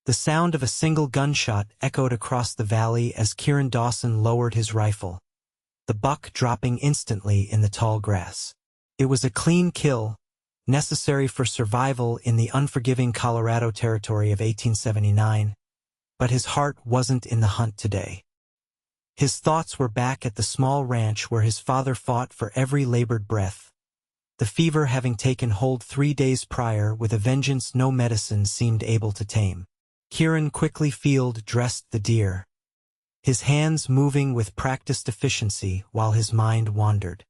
The sound of a single gunshot echoed across the valley as Kieran Dawson lowered his rifle, the buck dropping instantly in the tall grass. It was a clean kill, necessary for survival in the unforgiving Colorado territory of 1879, but his heart wasn't in the hunt today. His thoughts were back at the small ranch where his father fought for every labored breath, the fever having taken hold 3 days prior with a vengeance no medicine seemed able to tame. Kieran quickly field-dressed the deer, his hands moving with practiced efficiency while his mind wandered.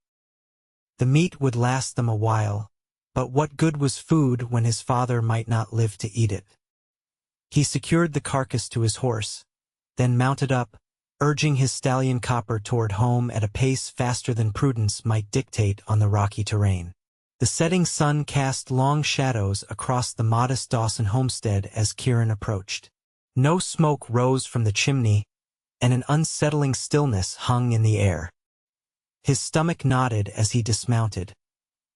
The meat would last them a while, but what good was food when his father might not live to eat it? He secured the carcass to his horse, then mounted up, urging his stallion Copper toward home at a pace faster than prudence might dictate on the rocky terrain. The setting sun cast long shadows across the modest Dawson homestead as Kieran approached. No smoke rose from the chimney, and an unsettling stillness hung in the air. His stomach knotted as he dismounted,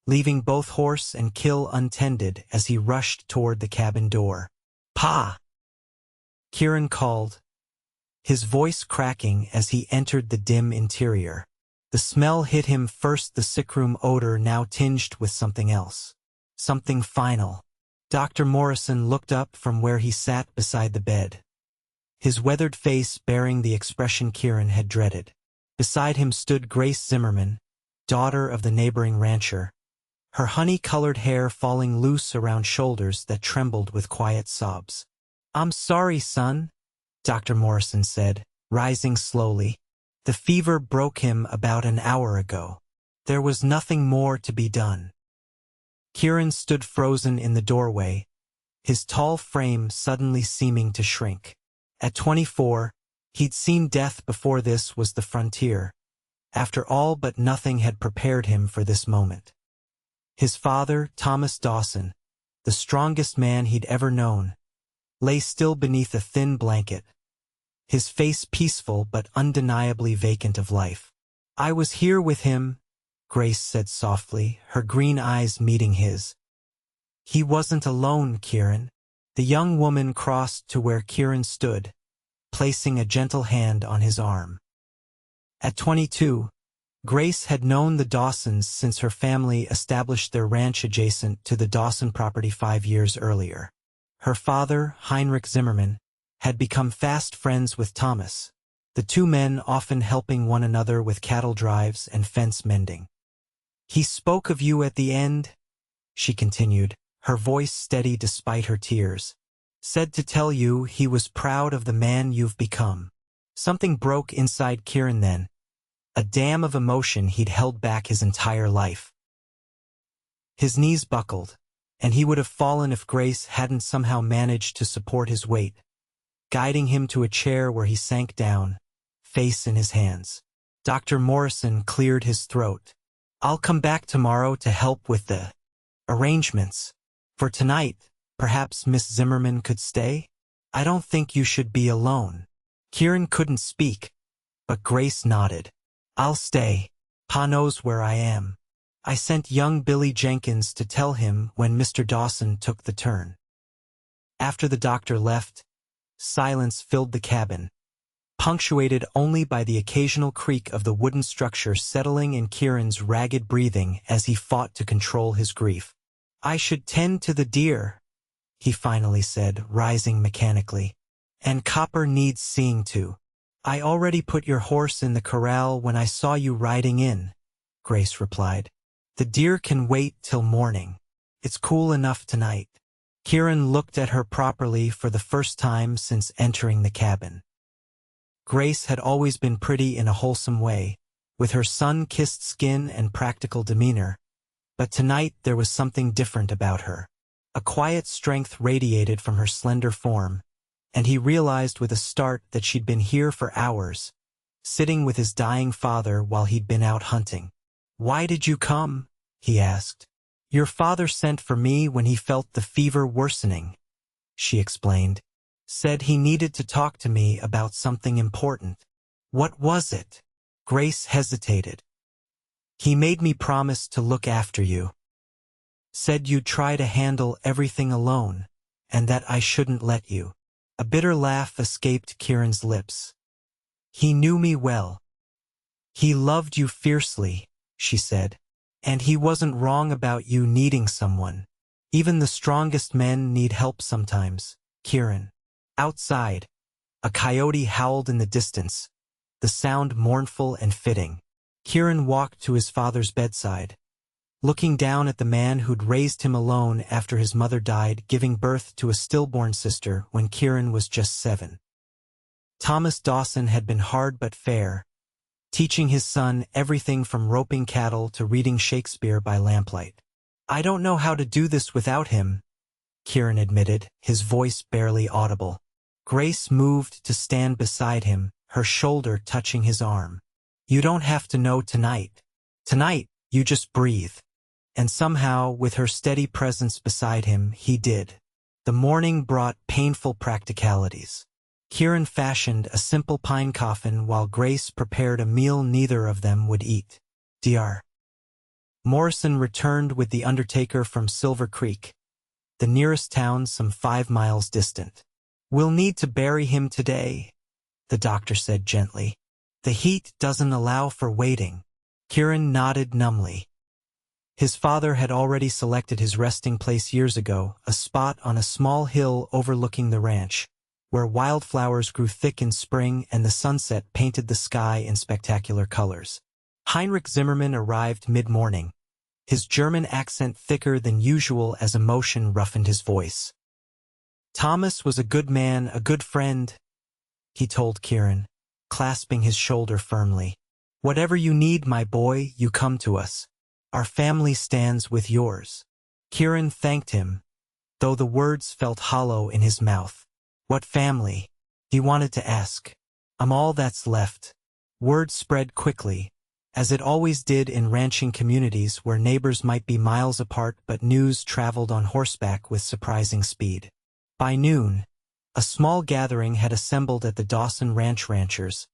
leaving both horse and kill untended as he rushed toward the cabin door. "Pa!" Kieran called, his voice cracking as he entered the dim interior. The smell hit him first, the sickroom odor now tinged with something else. Something final. Dr. Morrison looked up from where he sat beside the bed, his weathered face bearing the expression Kieran had dreaded. Beside him stood Grace Zimmerman, daughter of the neighboring rancher, her honey-colored hair falling loose around shoulders that trembled with quiet sobs. "I'm sorry, son," Dr. Morrison said, rising slowly. "The fever broke him about an hour ago. There was nothing more to be done." Kieran stood frozen in the doorway, his tall frame suddenly seeming to shrink. At 24, he'd seen death before. This was the frontier. After all, but nothing had prepared him for this moment. His father, Thomas Dawson, the strongest man he'd ever known, lay still beneath a thin blanket, his face peaceful but undeniably vacant of life. "I was here with him," Grace said softly, her green eyes meeting his. "He wasn't alone, Kieran." The young woman crossed to where Kieran stood, placing a gentle hand on his arm. At 22, Grace had known the Dawsons since her family established their ranch adjacent to the Dawson property 5 years earlier. Her father, Heinrich Zimmerman, had become fast friends with Thomas, the two men often helping one another with cattle drives and fence mending. "He spoke of you at the end," she continued, her voice steady despite her tears. "Said to tell you he was proud of the man you've become." Something broke inside Kieran then, a dam of emotion he'd held back his entire life. His knees buckled, and he would have fallen if Grace hadn't somehow managed to support his weight, guiding him to a chair where he sank down, face in his hands. Dr. Morrison cleared his throat. "I'll come back tomorrow to help with the arrangements. For tonight, perhaps Miss Zimmerman could stay? I don't think you should be alone." Kieran couldn't speak, but Grace nodded. "I'll stay. Pa knows where I am. I sent young Billy Jenkins to tell him when Mr. Dawson took the turn." After the doctor left, silence filled the cabin, punctuated only by the occasional creak of the wooden structure settling in Kieran's ragged breathing as he fought to control his grief. "I should tend to the deer," he finally said, rising mechanically. "And Copper needs seeing to." "I already put your horse in the corral when I saw you riding in," Grace replied. "The deer can wait till morning. It's cool enough tonight." Kieran looked at her properly for the first time since entering the cabin. Grace had always been pretty in a wholesome way, with her sun-kissed skin and practical demeanor, but tonight there was something different about her. A quiet strength radiated from her slender form, and he realized with a start that she'd been here for hours, sitting with his dying father while he'd been out hunting. "Why did you come?" he asked. "Your father sent for me when he felt the fever worsening," she explained. "Said he needed to talk to me about something important." "What was it?" Grace hesitated. "He made me promise to look after you. Said you'd try to handle everything alone, and that I shouldn't let you." A bitter laugh escaped Kieran's lips. He knew me well. He loved you fiercely, she said. And he wasn't wrong about you needing someone. Even the strongest men need help sometimes, Kieran. Outside, a coyote howled in the distance, the sound mournful and fitting. Kieran walked to his father's bedside, looking down at the man who'd raised him alone after his mother died, giving birth to a stillborn sister when Kieran was just 7. Thomas Dawson had been hard but fair, teaching his son everything from roping cattle to reading Shakespeare by lamplight. I don't know how to do this without him, Kieran admitted, his voice barely audible. Grace moved to stand beside him, her shoulder touching his arm. You don't have to know tonight. Tonight, you just breathe. And somehow, with her steady presence beside him, he did. The morning brought painful practicalities. Kieran fashioned a simple pine coffin while Grace prepared a meal neither of them would eat. Dr. Morrison returned with the undertaker from Silver Creek, the nearest town some 5 miles distant. We'll need to bury him today, the doctor said gently. The heat doesn't allow for waiting. Kieran nodded numbly. His father had already selected his resting place years ago, a spot on a small hill overlooking the ranch, where wildflowers grew thick in spring and the sunset painted the sky in spectacular colors. Heinrich Zimmerman arrived mid-morning, his German accent thicker than usual as emotion roughened his voice. Thomas was a good man, a good friend, he told Kieran, clasping his shoulder firmly. Whatever you need, my boy, you come to us. Our family stands with yours. Kieran thanked him, though the words felt hollow in his mouth. What family? He wanted to ask. I'm all that's left. Word spread quickly, as it always did in ranching communities where neighbors might be miles apart, but news traveled on horseback with surprising speed. By noon, a small gathering had assembled at the Dawson ranchers,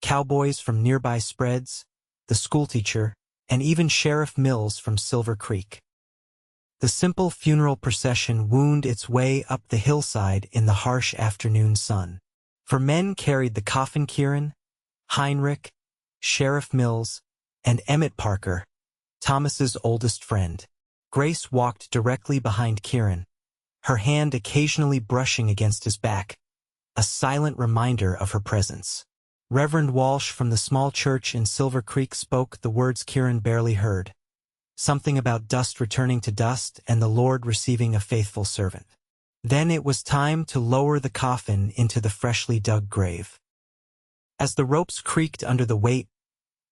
cowboys from nearby spreads, the schoolteacher, and even Sheriff Mills from Silver Creek. The simple funeral procession wound its way up the hillside in the harsh afternoon sun. For men carried the coffin Kieran, Heinrich, Sheriff Mills, and Emmett Parker, Thomas's oldest friend. Grace walked directly behind Kieran, her hand occasionally brushing against his back, a silent reminder of her presence. Reverend Walsh from the small church in Silver Creek spoke the words Kieran barely heard, something about dust returning to dust and the Lord receiving a faithful servant. Then it was time to lower the coffin into the freshly dug grave. As the ropes creaked under the weight,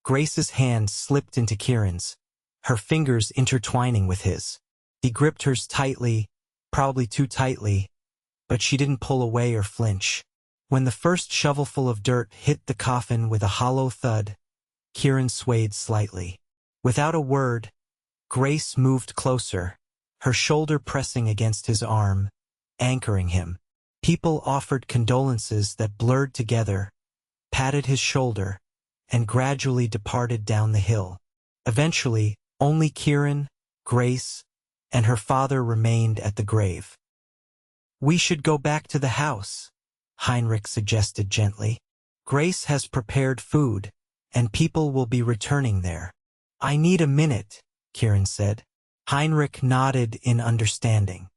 Grace's hand slipped into Kieran's, her fingers intertwining with his. He gripped hers tightly, probably too tightly, but she didn't pull away or flinch. When the first shovelful of dirt hit the coffin with a hollow thud, Kieran swayed slightly. Without a word, Grace moved closer, her shoulder pressing against his arm, anchoring him. People offered condolences that blurred together, patted his shoulder, and gradually departed down the hill. Eventually, only Kieran, Grace, and her father remained at the grave. We should go back to the house, Heinrich suggested gently. Grace has prepared food, and people will be returning there. I need a minute, Kieran said. Heinrich nodded in understanding.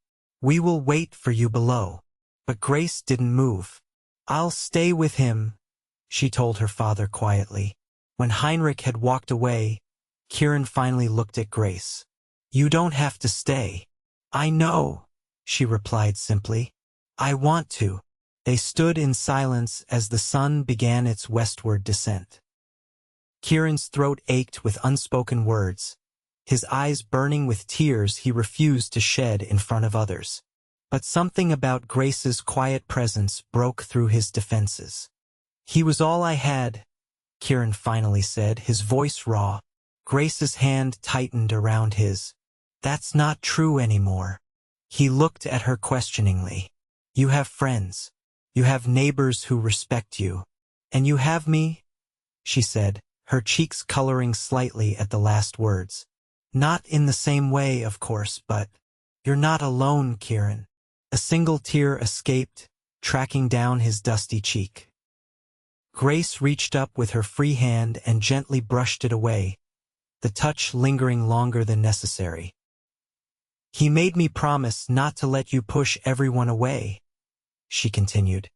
We will wait for you below. But Grace didn't move. I'll stay with him, she told her father quietly. When Heinrich had walked away, Kieran finally looked at Grace. You don't have to stay. I know, she replied simply. I want to. They stood in silence as the sun began its westward descent. Kieran's throat ached with unspoken words, his eyes burning with tears he refused to shed in front of others. But something about Grace's quiet presence broke through his defenses. He was all I had, Kieran finally said, his voice raw. Grace's hand tightened around his. That's not true anymore. He looked at her questioningly. You have friends. You have neighbors who respect you. And you have me, she said, her cheeks coloring slightly at the last words. Not in the same way, of course, but you're not alone, Kieran. A single tear escaped, tracking down his dusty cheek. Grace reached up with her free hand and gently brushed it away, the touch lingering longer than necessary. "He made me promise not to let you push everyone away," she continued.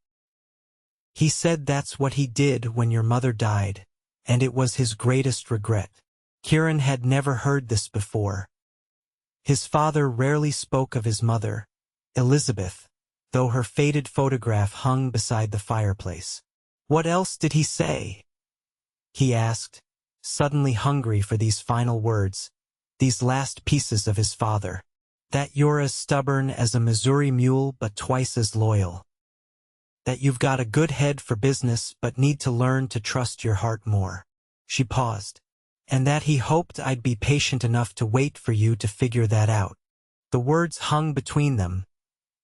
"He said that's what he did when your mother died, and it was his greatest regret." Kieran had never heard this before. His father rarely spoke of his mother, Elizabeth, though her faded photograph hung beside the fireplace. "What else did he say?" he asked, suddenly hungry for these final words, these last pieces of his father. "That you're as stubborn as a Missouri mule but twice as loyal. That you've got a good head for business but need to learn to trust your heart more." She paused. "And that he hoped I'd be patient enough to wait for you to figure that out." The words hung between them,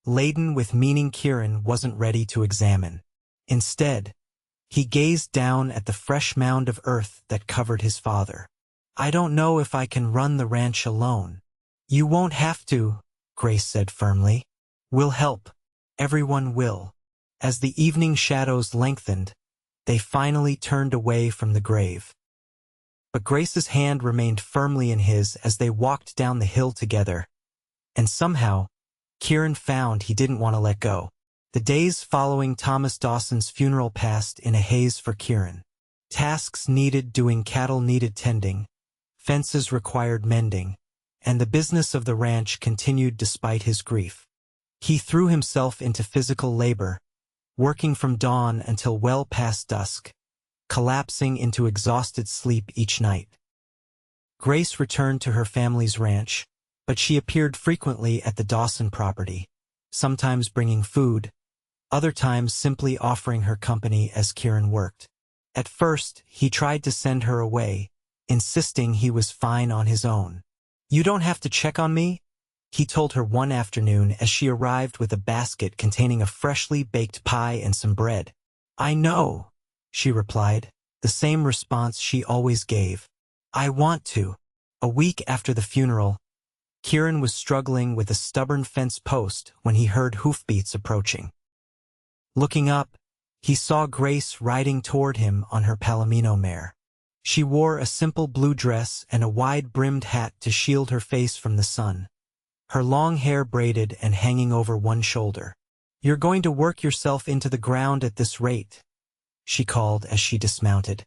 laden with meaning Kieran wasn't ready to examine. Instead, he gazed down at the fresh mound of earth that covered his father. "I don't know if I can run the ranch alone." "You won't have to," Grace said firmly. "We'll help. Everyone will." As the evening shadows lengthened, they finally turned away from the grave. But Grace's hand remained firmly in his as they walked down the hill together, and somehow, Kieran found he didn't want to let go. The days following Thomas Dawson's funeral passed in a haze for Kieran. Tasks needed doing, cattle needed tending, fences required mending, and the business of the ranch continued despite his grief. He threw himself into physical labor, working from dawn until well past dusk, collapsing into exhausted sleep each night. Grace returned to her family's ranch, but she appeared frequently at the Dawson property, sometimes bringing food, other times simply offering her company as Kieran worked. At first, he tried to send her away, insisting he was fine on his own. "You don't have to check on me," he told her one afternoon as she arrived with a basket containing a freshly baked pie and some bread. "I know," she replied, the same response she always gave. "I want to." A week after the funeral, Kieran was struggling with a stubborn fence post when he heard hoofbeats approaching. Looking up, he saw Grace riding toward him on her Palomino mare. She wore a simple blue dress and a wide-brimmed hat to shield her face from the sun, her long hair braided and hanging over one shoulder. "You're going to work yourself into the ground at this rate," she called as she dismounted,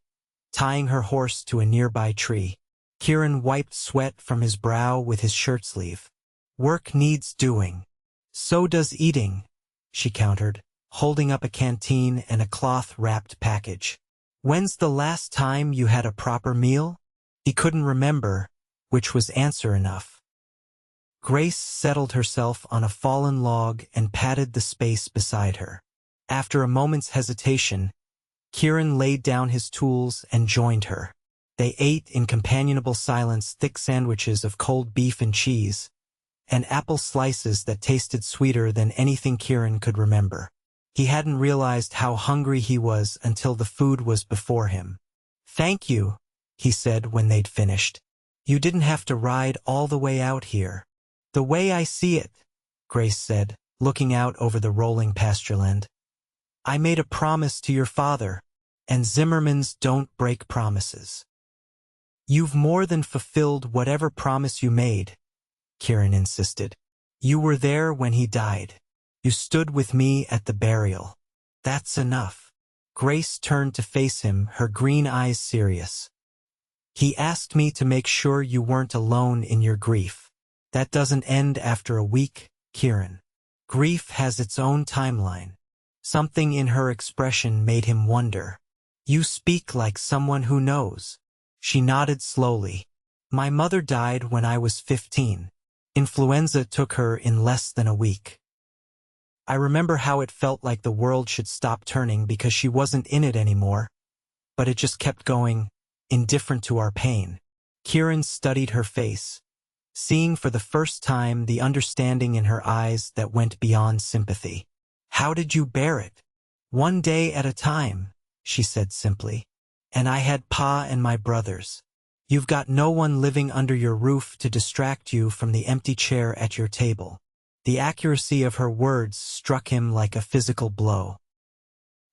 tying her horse to a nearby tree. Kieran wiped sweat from his brow with his shirt sleeve. "Work needs doing. So does eating," she countered, holding up a canteen and a cloth-wrapped package. "When's the last time you had a proper meal?" He couldn't remember, which was answer enough. Grace settled herself on a fallen log and patted the space beside her. After a moment's hesitation, Kieran laid down his tools and joined her. They ate in companionable silence thick sandwiches of cold beef and cheese, and apple slices that tasted sweeter than anything Kieran could remember. He hadn't realized how hungry he was until the food was before him. "Thank you," he said when they'd finished. "You didn't have to ride all the way out here." "The way I see it," Grace said, looking out over the rolling pastureland, "I made a promise to your father, and Zimmermans don't break promises." "You've more than fulfilled whatever promise you made," Kieran insisted. "You were there when he died. You stood with me at the burial. That's enough." Grace turned to face him, her green eyes serious. "He asked me to make sure you weren't alone in your grief. That doesn't end after a week, Kieran. Grief has its own timeline." Something in her expression made him wonder. "You speak like someone who knows." She nodded slowly. "My mother died when I was 15. Influenza took her in less than a week. I remember how it felt like the world should stop turning because she wasn't in it anymore, but it just kept going, indifferent to our pain." Kieran studied her face, seeing for the first time the understanding in her eyes that went beyond sympathy. "How did you bear it?" "One day at a time," she said simply. "And I had Pa and my brothers. You've got no one living under your roof to distract you from the empty chair at your table." The accuracy of her words struck him like a physical blow.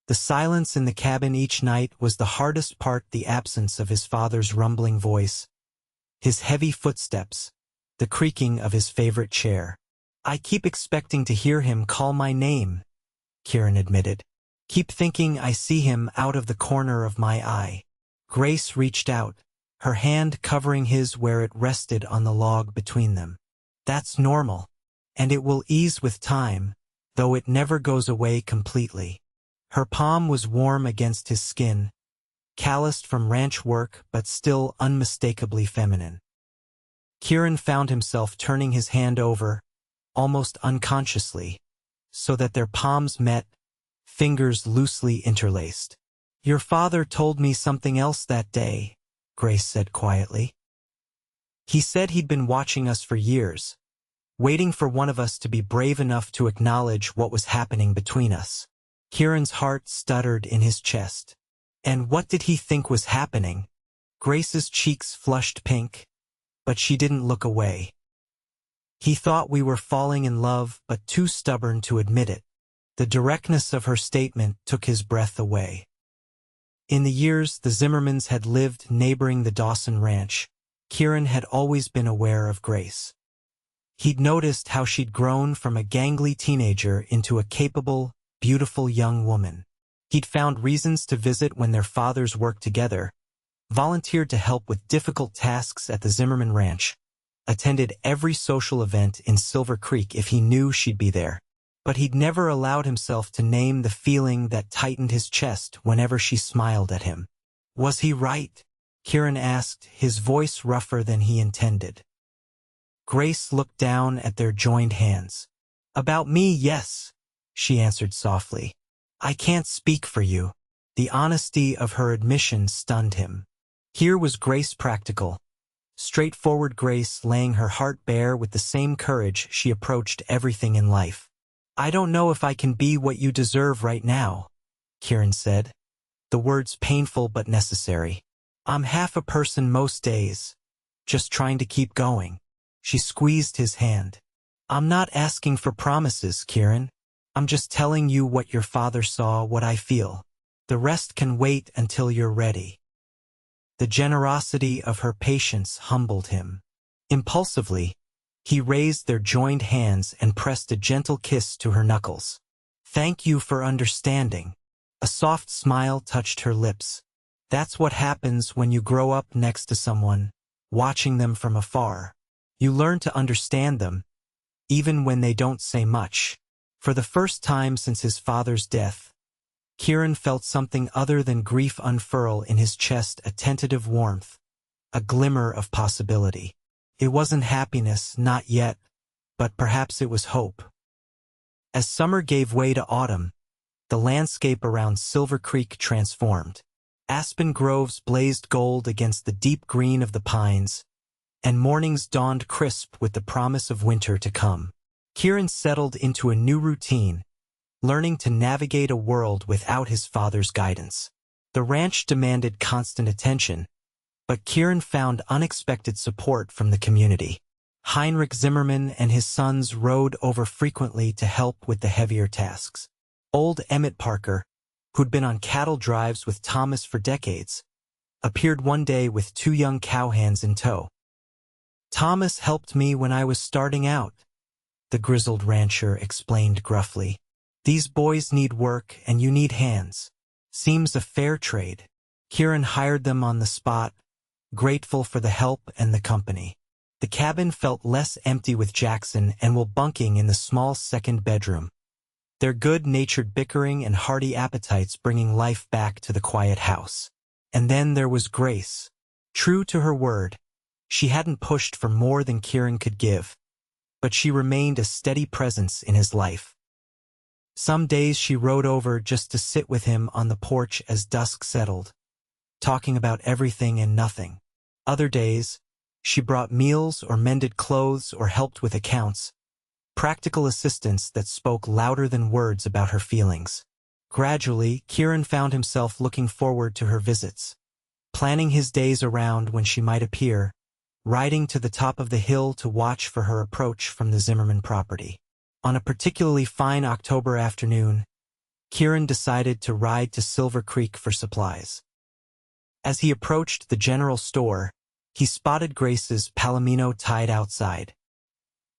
The silence in the cabin each night was the hardest part, the absence of his father's rumbling voice, his heavy footsteps, the creaking of his favorite chair. "I keep expecting to hear him call my name," Kieran admitted. "Keep thinking I see him out of the corner of my eye." Grace reached out, her hand covering his where it rested on the log between them. "That's normal, and it will ease with time, though it never goes away completely." Her palm was warm against his skin, calloused from ranch work but still unmistakably feminine. Kieran found himself turning his hand over, almost unconsciously, so that their palms met, fingers loosely interlaced. "Your father told me something else that day," Grace said quietly. "He said he'd been watching us for years, waiting for one of us to be brave enough to acknowledge what was happening between us." Kieran's heart stuttered in his chest. And what did he think was happening? Grace's cheeks flushed pink, but she didn't look away. "He thought we were falling in love, but too stubborn to admit it." The directness of her statement took his breath away. In the years the Zimmermans had lived neighboring the Dawson ranch, Kieran had always been aware of Grace. He'd noticed how she'd grown from a gangly teenager into a capable, beautiful young woman. He'd found reasons to visit when their fathers worked together, volunteered to help with difficult tasks at the Zimmerman ranch, attended every social event in Silver Creek if he knew she'd be there. But he'd never allowed himself to name the feeling that tightened his chest whenever she smiled at him. "Was he right?" Kieran asked, his voice rougher than he intended. Grace looked down at their joined hands. "About me, yes," she answered softly. "I can't speak for you." The honesty of her admission stunned him. Here was Grace practical, straightforward Grace laying her heart bare with the same courage she approached everything in life. "I don't know if I can be what you deserve right now," Kieran said, the words painful but necessary. "I'm half a person most days, just trying to keep going." She squeezed his hand. "I'm not asking for promises, Kieran. I'm just telling you what your father saw, what I feel. The rest can wait until you're ready." The generosity of her patience humbled him. Impulsively, he raised their joined hands and pressed a gentle kiss to her knuckles. "Thank you for understanding." A soft smile touched her lips. "That's what happens when you grow up next to someone, watching them from afar. You learn to understand them, even when they don't say much." For the first time since his father's death, Kieran felt something other than grief unfurl in his chest, a tentative warmth, a glimmer of possibility. It wasn't happiness, not yet, but perhaps it was hope. As summer gave way to autumn, the landscape around Silver Creek transformed. Aspen groves blazed gold against the deep green of the pines, and mornings dawned crisp with the promise of winter to come. Kieran settled into a new routine, learning to navigate a world without his father's guidance. The ranch demanded constant attention, but Kieran found unexpected support from the community. Heinrich Zimmerman and his sons rode over frequently to help with the heavier tasks. Old Emmett Parker, who'd been on cattle drives with Thomas for decades, appeared one day with 2 young cowhands in tow. "Thomas helped me when I was starting out," the grizzled rancher explained gruffly. "These boys need work and you need hands. Seems a fair trade." Kieran hired them on the spot, grateful for the help and the company. The cabin felt less empty with Jackson and Will bunking in the small second bedroom, their good-natured bickering and hearty appetites bringing life back to the quiet house. And then there was Grace. True to her word, she hadn't pushed for more than Kieran could give, but she remained a steady presence in his life. Some days she rode over just to sit with him on the porch as dusk settled, talking about everything and nothing. Other days, she brought meals or mended clothes or helped with accounts, practical assistance that spoke louder than words about her feelings. Gradually, Kieran found himself looking forward to her visits, planning his days around when she might appear, riding to the top of the hill to watch for her approach from the Zimmerman property. On a particularly fine October afternoon, Kieran decided to ride to Silver Creek for supplies. As he approached the general store, he spotted Grace's palomino tied outside.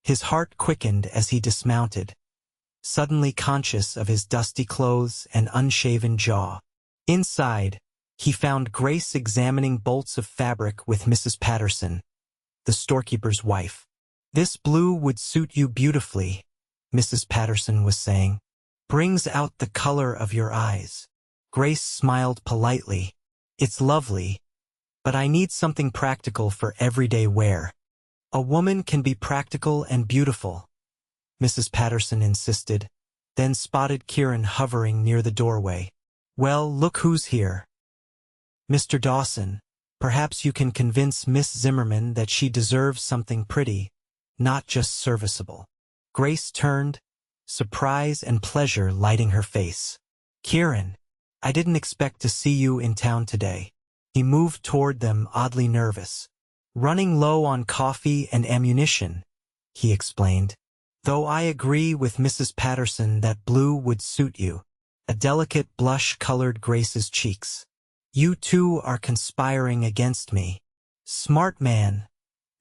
His heart quickened as he dismounted, suddenly conscious of his dusty clothes and unshaven jaw. Inside, he found Grace examining bolts of fabric with Mrs. Patterson, the storekeeper's wife. "This blue would suit you beautifully," Mrs. Patterson was saying. "Brings out the color of your eyes." Grace smiled politely. "It's lovely, but I need something practical for everyday wear." "A woman can be practical and beautiful," Mrs. Patterson insisted, then spotted Kieran hovering near the doorway. "Well, look who's here. Mr. Dawson, perhaps you can convince Miss Zimmerman that she deserves something pretty, not just serviceable." Grace turned, surprise and pleasure lighting her face. "Kieran, I didn't expect to see you in town today." He moved toward them, oddly nervous. "Running low on coffee and ammunition," he explained. "Though I agree with Mrs. Patterson that blue would suit you." A delicate blush colored Grace's cheeks. "You two are conspiring against me." "Smart man,"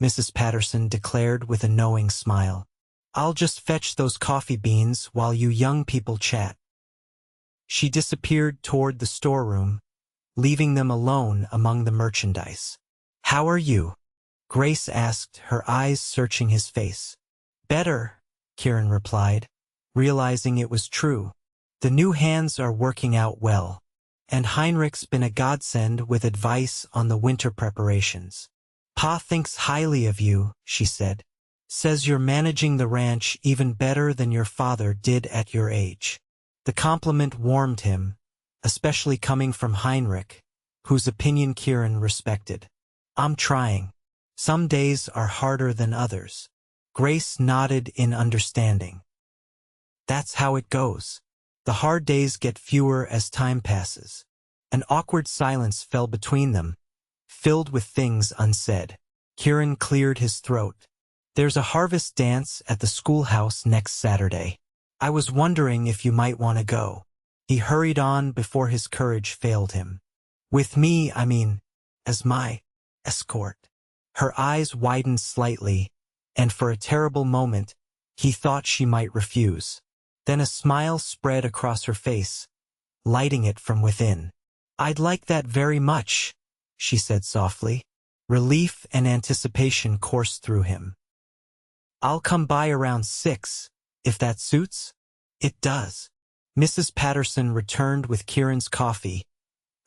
Mrs. Patterson declared with a knowing smile. "I'll just fetch those coffee beans while you young people chat." She disappeared toward the storeroom, leaving them alone among the merchandise. "How are you?" Grace asked, her eyes searching his face. "Better," Kieran replied, realizing it was true. "The new hands are working out well, and Heinrich's been a godsend with advice on the winter preparations." "Pa thinks highly of you," she said. "Says you're managing the ranch even better than your father did at your age." The compliment warmed him, especially coming from Heinrich, whose opinion Kieran respected. "I'm trying. Some days are harder than others." Grace nodded in understanding. "That's how it goes. The hard days get fewer as time passes." An awkward silence fell between them, filled with things unsaid. Kieran cleared his throat. "There's a harvest dance at the schoolhouse next Saturday. I was wondering if you might want to go." He hurried on before his courage failed him. "With me, I mean, as my escort." Her eyes widened slightly, and for a terrible moment, he thought she might refuse. Then a smile spread across her face, lighting it from within. "I'd like that very much," she said softly. Relief and anticipation coursed through him. "I'll come by around 6, if that suits." "It does." Mrs. Patterson returned with Kieran's coffee,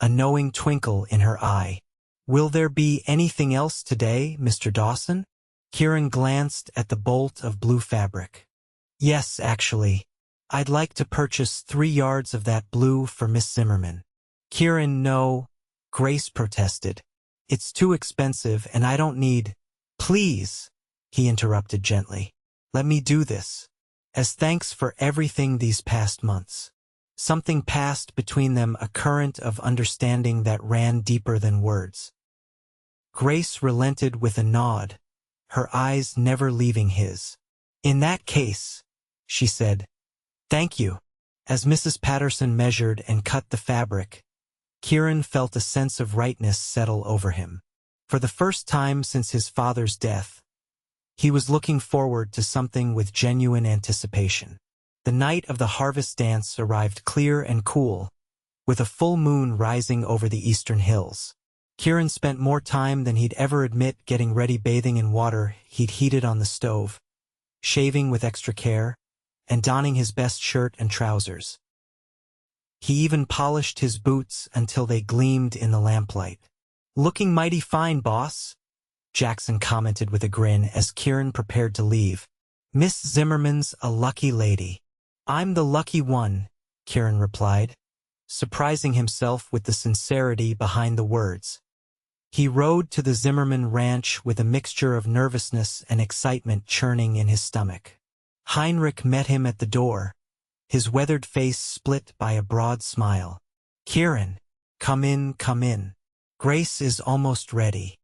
a knowing twinkle in her eye. "Will there be anything else today, Mr. Dawson?" Kieran glanced at the bolt of blue fabric. "Yes, actually. I'd like to purchase 3 yards of that blue for Miss Zimmerman." "Kieran, no," Grace protested. "It's too expensive and I don't need—" "Please," he interrupted gently. "Let me do this. As thanks for everything these past months." Something passed between them, a current of understanding that ran deeper than words. Grace relented with a nod, her eyes never leaving his. "In that case," she said, "thank you." As Mrs. Patterson measured and cut the fabric, Kieran felt a sense of rightness settle over him. For the first time since his father's death, he was looking forward to something with genuine anticipation. The night of the harvest dance arrived clear and cool, with a full moon rising over the eastern hills. Kieran spent more time than he'd ever admit getting ready, bathing in water he'd heated on the stove, shaving with extra care, and donning his best shirt and trousers. He even polished his boots until they gleamed in the lamplight. "Looking mighty fine, boss," Jackson commented with a grin as Kieran prepared to leave. "Miss Zimmerman's a lucky lady." "I'm the lucky one," Kieran replied, surprising himself with the sincerity behind the words. He rode to the Zimmerman ranch with a mixture of nervousness and excitement churning in his stomach. Heinrich met him at the door, his weathered face split by a broad smile. "Kieran, come in, come in. Grace is almost ready."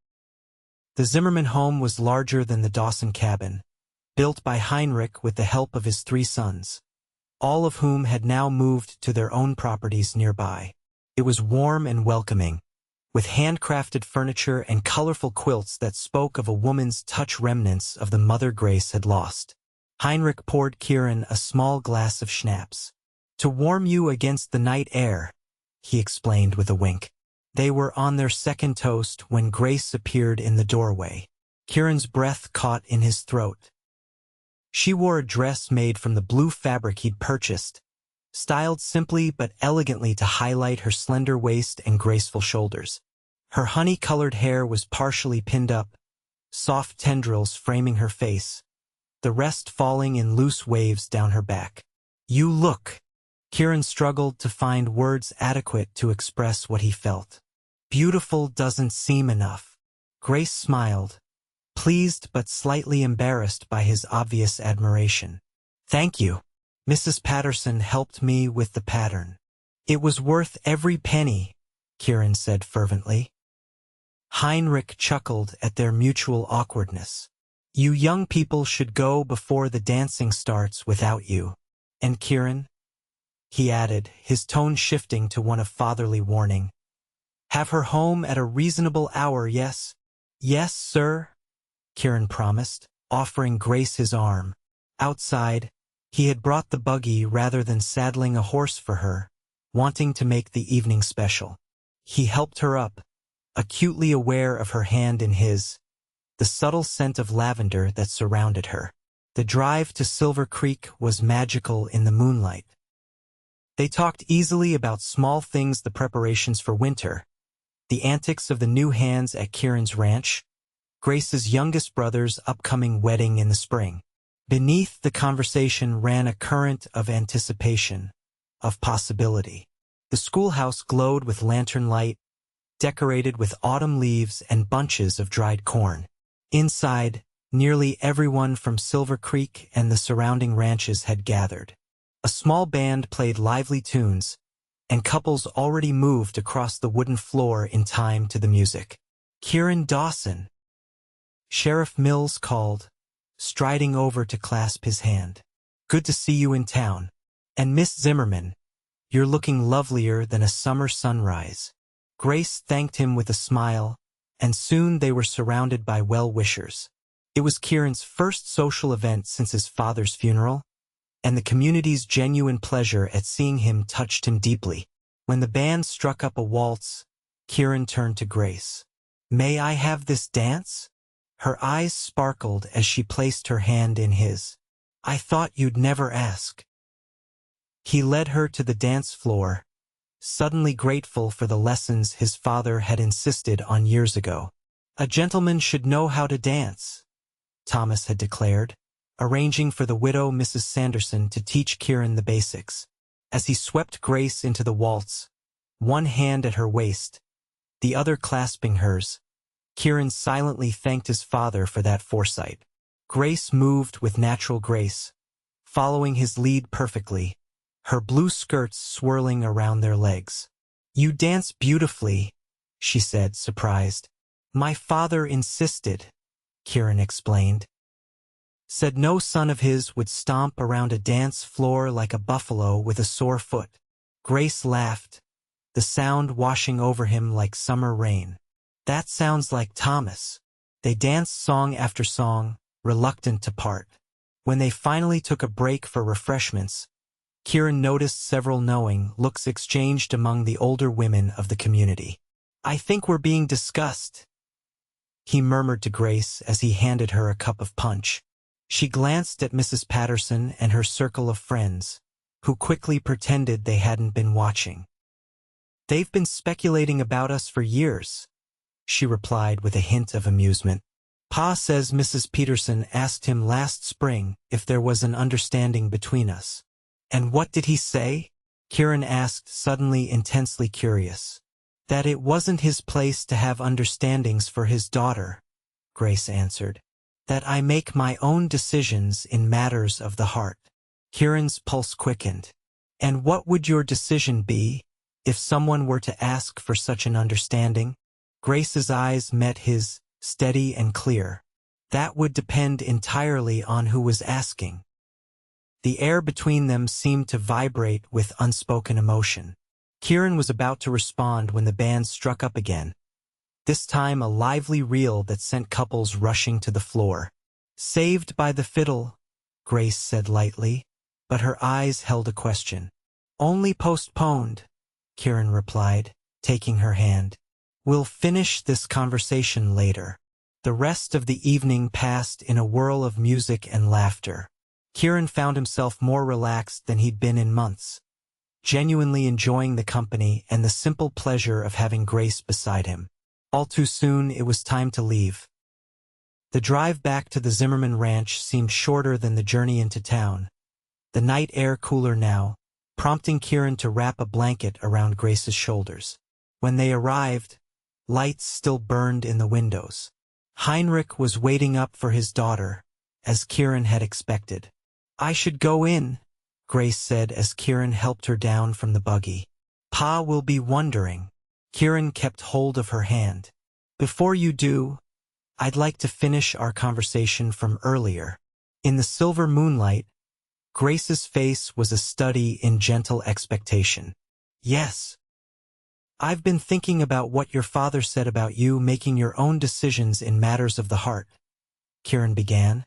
The Zimmerman home was larger than the Dawson cabin, built by Heinrich with the help of his 3 sons, all of whom had now moved to their own properties nearby. It was warm and welcoming, with handcrafted furniture and colorful quilts that spoke of a woman's touch, remnants of the mother Grace had lost. Heinrich poured Kieran a small glass of schnapps. "To warm you against the night air," he explained with a wink. They were on their second toast when Grace appeared in the doorway. Kieran's breath caught in his throat. She wore a dress made from the blue fabric he'd purchased, styled simply but elegantly to highlight her slender waist and graceful shoulders. Her honey-colored hair was partially pinned up, soft tendrils framing her face, the rest falling in loose waves down her back. "You look—" Kieran struggled to find words adequate to express what he felt. "Beautiful doesn't seem enough." Grace smiled, pleased but slightly embarrassed by his obvious admiration. "Thank you. Mrs. Patterson helped me with the pattern." "It was worth every penny," Kieran said fervently. Heinrich chuckled at their mutual awkwardness. "You young people should go before the dancing starts without you. And Kieran," he added, his tone shifting to one of fatherly warning, "have her home at a reasonable hour, yes?" "Yes, sir," Kieran promised, offering Grace his arm. Outside, he had brought the buggy rather than saddling a horse for her, wanting to make the evening special. He helped her up, acutely aware of her hand in his, the subtle scent of lavender that surrounded her. The drive to Silver Creek was magical in the moonlight. They talked easily about small things, the preparations for winter, the antics of the new hands at Kieran's ranch, Grace's youngest brother's upcoming wedding in the spring. Beneath the conversation ran a current of anticipation, of possibility. The schoolhouse glowed with lantern light, decorated with autumn leaves and bunches of dried corn. Inside, nearly everyone from Silver Creek and the surrounding ranches had gathered. A small band played lively tunes, and couples already moved across the wooden floor in time to the music. "Kieran Dawson," Sheriff Mills called, striding over to clasp his hand. "Good to see you in town. And Miss Zimmerman, you're looking lovelier than a summer sunrise." Grace thanked him with a smile, and soon they were surrounded by well-wishers. It was Kieran's first social event since his father's funeral, and the community's genuine pleasure at seeing him touched him deeply. When the band struck up a waltz, Kieran turned to Grace. "May I have this dance?" Her eyes sparkled as she placed her hand in his. "I thought you'd never ask." He led her to the dance floor, suddenly grateful for the lessons his father had insisted on years ago. "A gentleman should know how to dance," Thomas had declared, arranging for the widow Mrs. Sanderson to teach Kieran the basics. As he swept Grace into the waltz, one hand at her waist, the other clasping hers, Kieran silently thanked his father for that foresight. Grace moved with natural grace, following his lead perfectly, her blue skirts swirling around their legs. "You dance beautifully," she said, surprised. "My father insisted," Kieran explained. "Said no son of his would stomp around a dance floor like a buffalo with a sore foot." Grace laughed, the sound washing over him like summer rain. "That sounds like Thomas." They danced song after song, reluctant to part. When they finally took a break for refreshments, Kieran noticed several knowing looks exchanged among the older women of the community. "I think we're being discussed," he murmured to Grace as he handed her a cup of punch. She glanced at Mrs. Patterson and her circle of friends, who quickly pretended they hadn't been watching. "They've been speculating about us for years," she replied with a hint of amusement. "Pa says Mrs. Peterson asked him last spring if there was an understanding between us." "And what did he say?" Kieran asked, suddenly intensely curious. "That it wasn't his place to have understandings for his daughter," Grace answered. "That I make my own decisions in matters of the heart." Kieran's pulse quickened. "And what would your decision be, if someone were to ask for such an understanding?" Grace's eyes met his, steady and clear. That would depend entirely on who was asking. The air between them seemed to vibrate with unspoken emotion. Kieran was about to respond when the band struck up again, this time a lively reel that sent couples rushing to the floor. "Saved by the fiddle," Grace said lightly, but her eyes held a question. "Only postponed," Kieran replied, taking her hand. "We'll finish this conversation later." The rest of the evening passed in a whirl of music and laughter. Kieran found himself more relaxed than he'd been in months, genuinely enjoying the company and the simple pleasure of having Grace beside him. All too soon, it was time to leave. The drive back to the Zimmerman ranch seemed shorter than the journey into town, the night air cooler now, prompting Kieran to wrap a blanket around Grace's shoulders. When they arrived, lights still burned in the windows. Heinrich was waiting up for his daughter, as Kieran had expected. "I should go in," Grace said as Kieran helped her down from the buggy. "Pa will be wondering." Kieran kept hold of her hand. "Before you do, I'd like to finish our conversation from earlier." In the silver moonlight, Grace's face was a study in gentle expectation. "Yes. I've been thinking about what your father said about you making your own decisions in matters of the heart," Kieran began,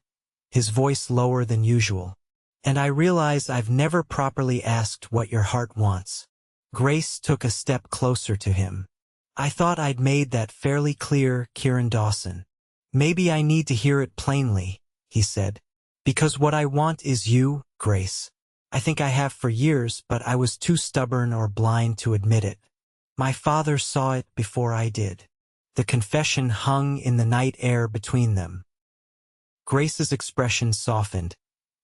his voice lower than usual. "And I realize I've never properly asked what your heart wants." Grace took a step closer to him. "I thought I'd made that fairly clear, Kieran Dawson." "Maybe I need to hear it plainly," he said. "Because what I want is you, Grace. I think I have for years, but I was too stubborn or blind to admit it. My father saw it before I did." The confession hung in the night air between them. Grace's expression softened,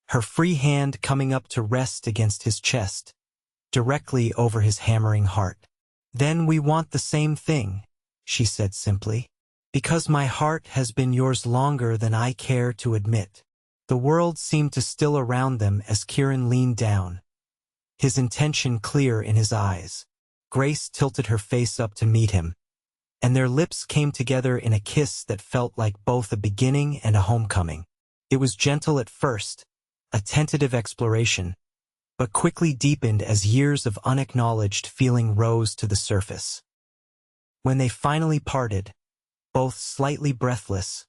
her free hand coming up to rest against his chest, directly over his hammering heart. "Then we want the same thing," she said simply. "Because my heart has been yours longer than I care to admit." The world seemed to still around them as Kieran leaned down, his intention clear in his eyes. Grace tilted her face up to meet him, and their lips came together in a kiss that felt like both a beginning and a homecoming. It was gentle at first, a tentative exploration, but quickly deepened as years of unacknowledged feeling rose to the surface. When they finally parted, both slightly breathless,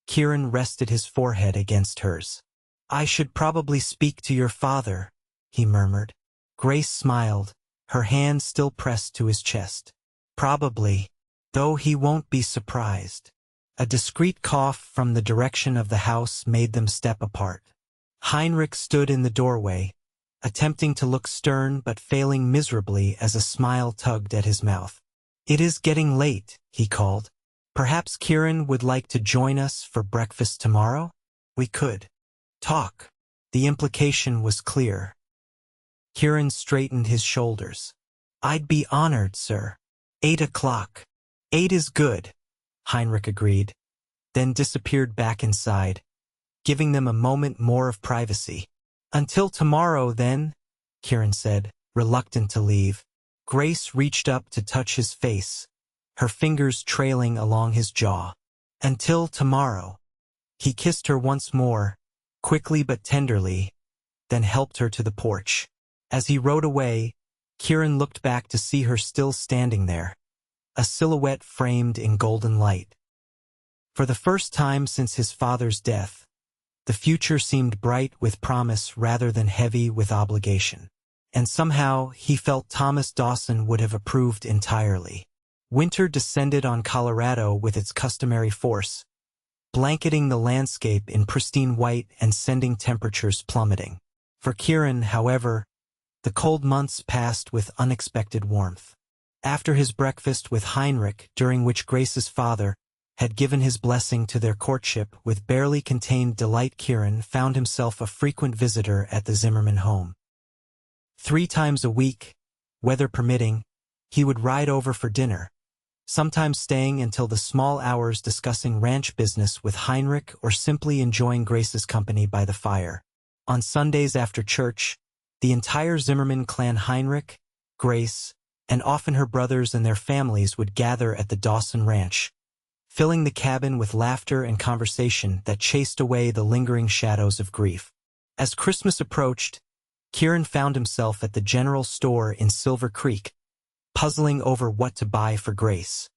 Kieran rested his forehead against hers. "I should probably speak to your father," he murmured. Grace smiled, her hand still pressed to his chest. "Probably, though he won't be surprised." A discreet cough from the direction of the house made them step apart. Heinrich stood in the doorway, attempting to look stern but failing miserably as a smile tugged at his mouth. "It is getting late," he called. "Perhaps Kieran would like to join us for breakfast tomorrow? We could talk." The implication was clear. Kieran straightened his shoulders. "I'd be honored, sir." 8 o'clock. 8 is good, Heinrich agreed, then disappeared back inside, giving them a moment more of privacy. "Until tomorrow, then," Kieran said, reluctant to leave. Grace reached up to touch his face, her fingers trailing along his jaw. "Until tomorrow." He kissed her once more, quickly but tenderly, then helped her to the porch. As he rode away, Kieran looked back to see her still standing there, a silhouette framed in golden light. For the first time since his father's death, the future seemed bright with promise rather than heavy with obligation. And somehow he felt Thomas Dawson would have approved entirely. Winter descended on Colorado with its customary force, blanketing the landscape in pristine white and sending temperatures plummeting. For Kieran, however, the cold months passed with unexpected warmth. After his breakfast with Heinrich, during which Grace's father had given his blessing to their courtship with barely contained delight, Kieran found himself a frequent visitor at the Zimmerman home. 3 times a week, weather permitting, he would ride over for dinner, sometimes staying until the small hours discussing ranch business with Heinrich or simply enjoying Grace's company by the fire. On Sundays after church, the entire Zimmerman clan, Heinrich, Grace, and often her brothers and their families would gather at the Dawson Ranch, filling the cabin with laughter and conversation that chased away the lingering shadows of grief. As Christmas approached, Kieran found himself at the general store in Silver Creek, puzzling over what to buy for Grace.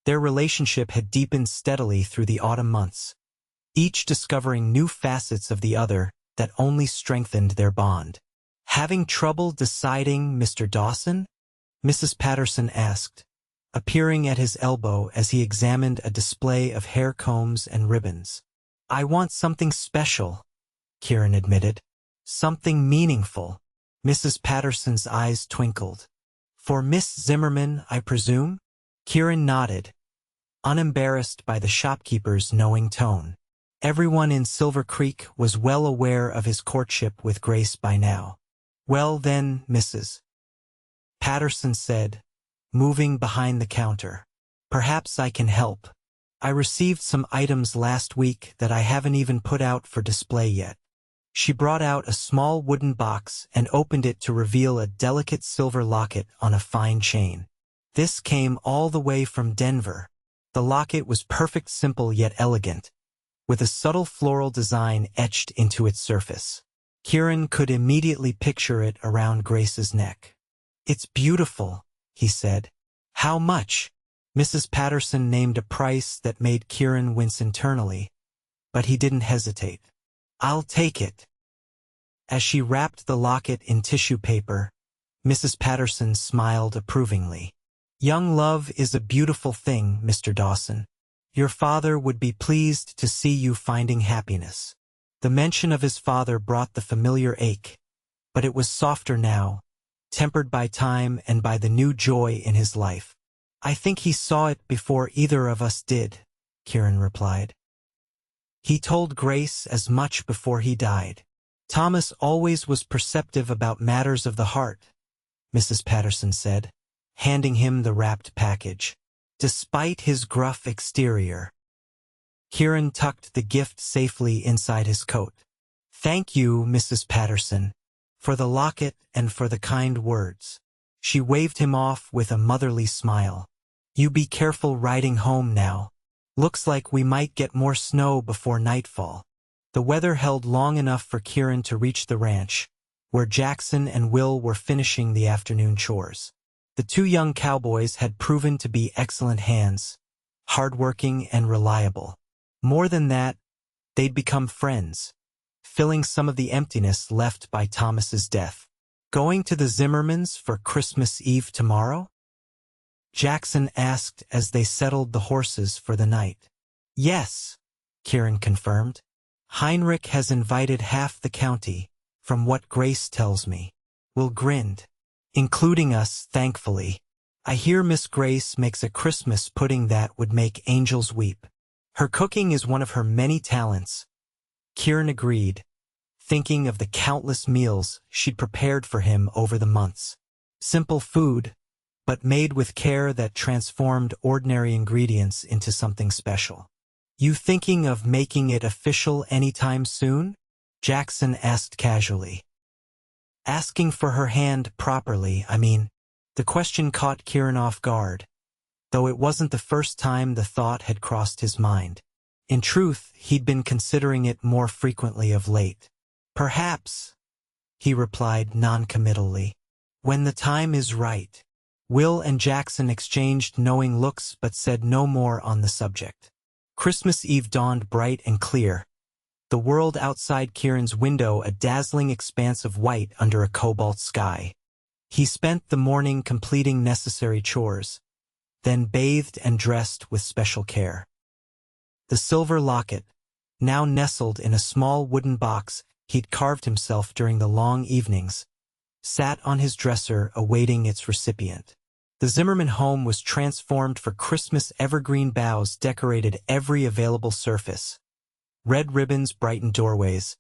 Their relationship had deepened steadily through the autumn months, each discovering new facets of the other that only strengthened their bond. "Having trouble deciding, Mr. Dawson?" Mrs. Patterson asked, appearing at his elbow as he examined a display of hair combs and ribbons. "I want something special," Kieran admitted. "Something meaningful." Mrs. Patterson's eyes twinkled. "For Miss Zimmerman, I presume?" Kieran nodded, unembarrassed by the shopkeeper's knowing tone. Everyone in Silver Creek was well aware of his courtship with Grace by now. "Well then, Mrs. Patterson said, moving behind the counter. "Perhaps I can help. I received some items last week that I haven't even put out for display yet." She brought out a small wooden box and opened it to reveal a delicate silver locket on a fine chain. This came all the way from Denver. The locket was perfect, simple yet elegant, with a subtle floral design etched into its surface. Kieran could immediately picture it around Grace's neck. "It's beautiful," he said. "How much?" Mrs. Patterson named a price that made Kieran wince internally, but he didn't hesitate. "I'll take it." As she wrapped the locket in tissue paper, Mrs. Patterson smiled approvingly. "Young love is a beautiful thing, Mr. Dawson. Your father would be pleased to see you finding happiness." The mention of his father brought the familiar ache, but it was softer now, tempered by time and by the new joy in his life. "I think he saw it before either of us did," Kieran replied. "He told Grace as much before he died." "Thomas always was perceptive about matters of the heart," Mrs. Patterson said, handing him the wrapped package. Despite his gruff exterior, Kieran tucked the gift safely inside his coat. "Thank you, Mrs. Patterson, for the locket and for the kind words." She waved him off with a motherly smile. "You be careful riding home now. Looks like we might get more snow before nightfall." The weather held long enough for Kieran to reach the ranch, where Jackson and Will were finishing the afternoon chores. The two young cowboys had proven to be excellent hands, hardworking and reliable. More than that, they'd become friends, filling some of the emptiness left by Thomas's death. "Going to the Zimmermans for Christmas Eve tomorrow?" Jackson asked as they settled the horses for the night. "Yes," Kieran confirmed. "Heinrich has invited half the county, from what Grace tells me." Will grinned. "Including us, thankfully. I hear Miss Grace makes a Christmas pudding that would make angels weep." "Her cooking is one of her many talents," Kieran agreed, thinking of the countless meals she'd prepared for him over the months. Simple food, but made with care that transformed ordinary ingredients into something special. "You thinking of making it official anytime soon?" Jackson asked casually. Asking for her hand properly, I mean. The question caught Kieran off guard, though it wasn't the first time the thought had crossed his mind. In truth, he'd been considering it more frequently of late. "Perhaps," he replied noncommittally, "when the time is right." Will and Jackson exchanged knowing looks but said no more on the subject. Christmas Eve dawned bright and clear, the world outside Kieran's window a dazzling expanse of white under a cobalt sky. He spent the morning completing necessary chores, then bathed and dressed with special care. The silver locket, now nestled in a small wooden box he'd carved himself during the long evenings, sat on his dresser awaiting its recipient. The Zimmerman home was transformed for Christmas. Evergreen boughs decorated every available surface. Red ribbons brightened doorways,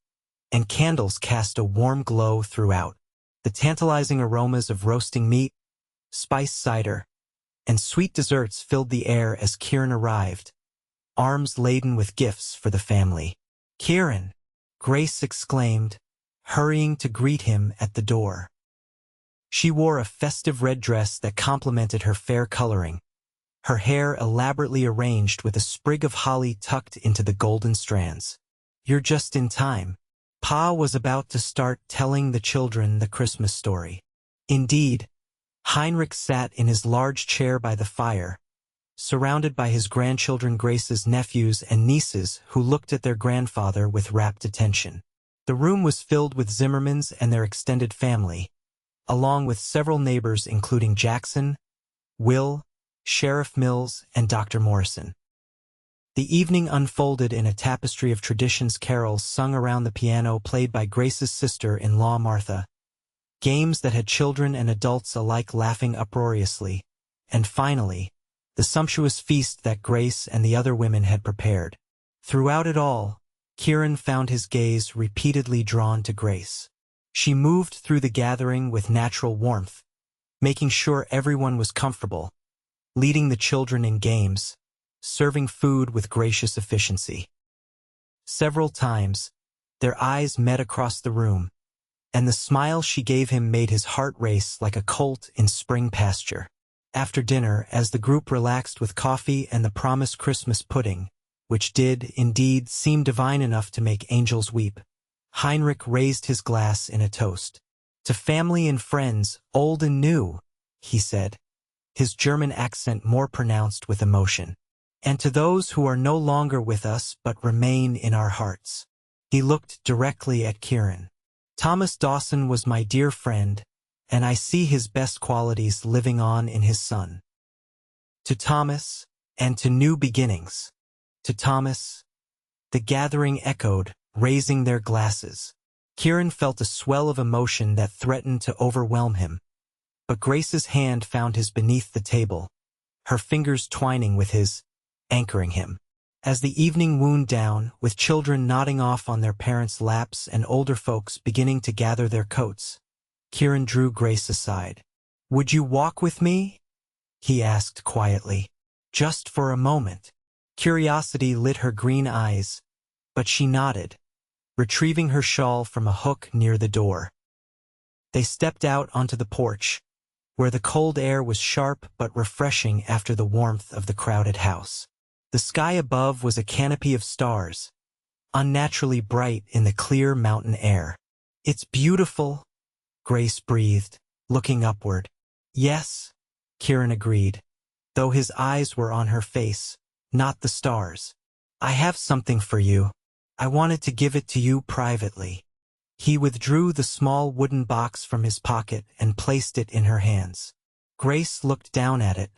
and candles cast a warm glow throughout. The tantalizing aromas of roasting meat, spiced cider, and sweet desserts filled the air as Kieran arrived, arms laden with gifts for the family. "Kieran!" Grace exclaimed, hurrying to greet him at the door. She wore a festive red dress that complemented her fair coloring, her hair elaborately arranged with a sprig of holly tucked into the golden strands. "You're just in time." Pa was about to start telling the children the Christmas story. Indeed, Heinrich sat in his large chair by the fire, surrounded by his grandchildren Grace's nephews and nieces who looked at their grandfather with rapt attention. The room was filled with Zimmermans and their extended family, along with several neighbors including Jackson, Will, Sheriff Mills, and Dr. Morrison. The evening unfolded in a tapestry of traditions, carols sung around the piano played by Grace's sister-in-law Martha, games that had children and adults alike laughing uproariously, and finally, the sumptuous feast that Grace and the other women had prepared. Throughout it all, Kieran found his gaze repeatedly drawn to Grace. She moved through the gathering with natural warmth, making sure everyone was comfortable, leading the children in games, serving food with gracious efficiency. Several times, their eyes met across the room, and the smile she gave him made his heart race like a colt in spring pasture. After dinner, as the group relaxed with coffee and the promised Christmas pudding, which did, indeed, seem divine enough to make angels weep, Heinrich raised his glass in a toast. "To family and friends, old and new," he said, his German accent more pronounced with emotion. "And to those who are no longer with us but remain in our hearts." He looked directly at Kieran. "Thomas Dawson was my dear friend, and I see his best qualities living on in his son. To Thomas, and to new beginnings. To Thomas." The gathering echoed, raising their glasses. Kieran felt a swell of emotion that threatened to overwhelm him, but Grace's hand found his beneath the table, her fingers twining with his, anchoring him. As the evening wound down, with children nodding off on their parents' laps and older folks beginning to gather their coats, Kieran drew Grace aside. "Would you walk with me?" he asked quietly. "Just for a moment." Curiosity lit her green eyes, but she nodded, retrieving her shawl from a hook near the door. They stepped out onto the porch, where the cold air was sharp but refreshing after the warmth of the crowded house. The sky above was a canopy of stars, unnaturally bright in the clear mountain air. "It's beautiful," Grace breathed, looking upward. "Yes," Kieran agreed, though his eyes were on her face, not the stars. "I have something for you. I wanted to give it to you privately." He withdrew the small wooden box from his pocket and placed it in her hands. Grace looked down at it,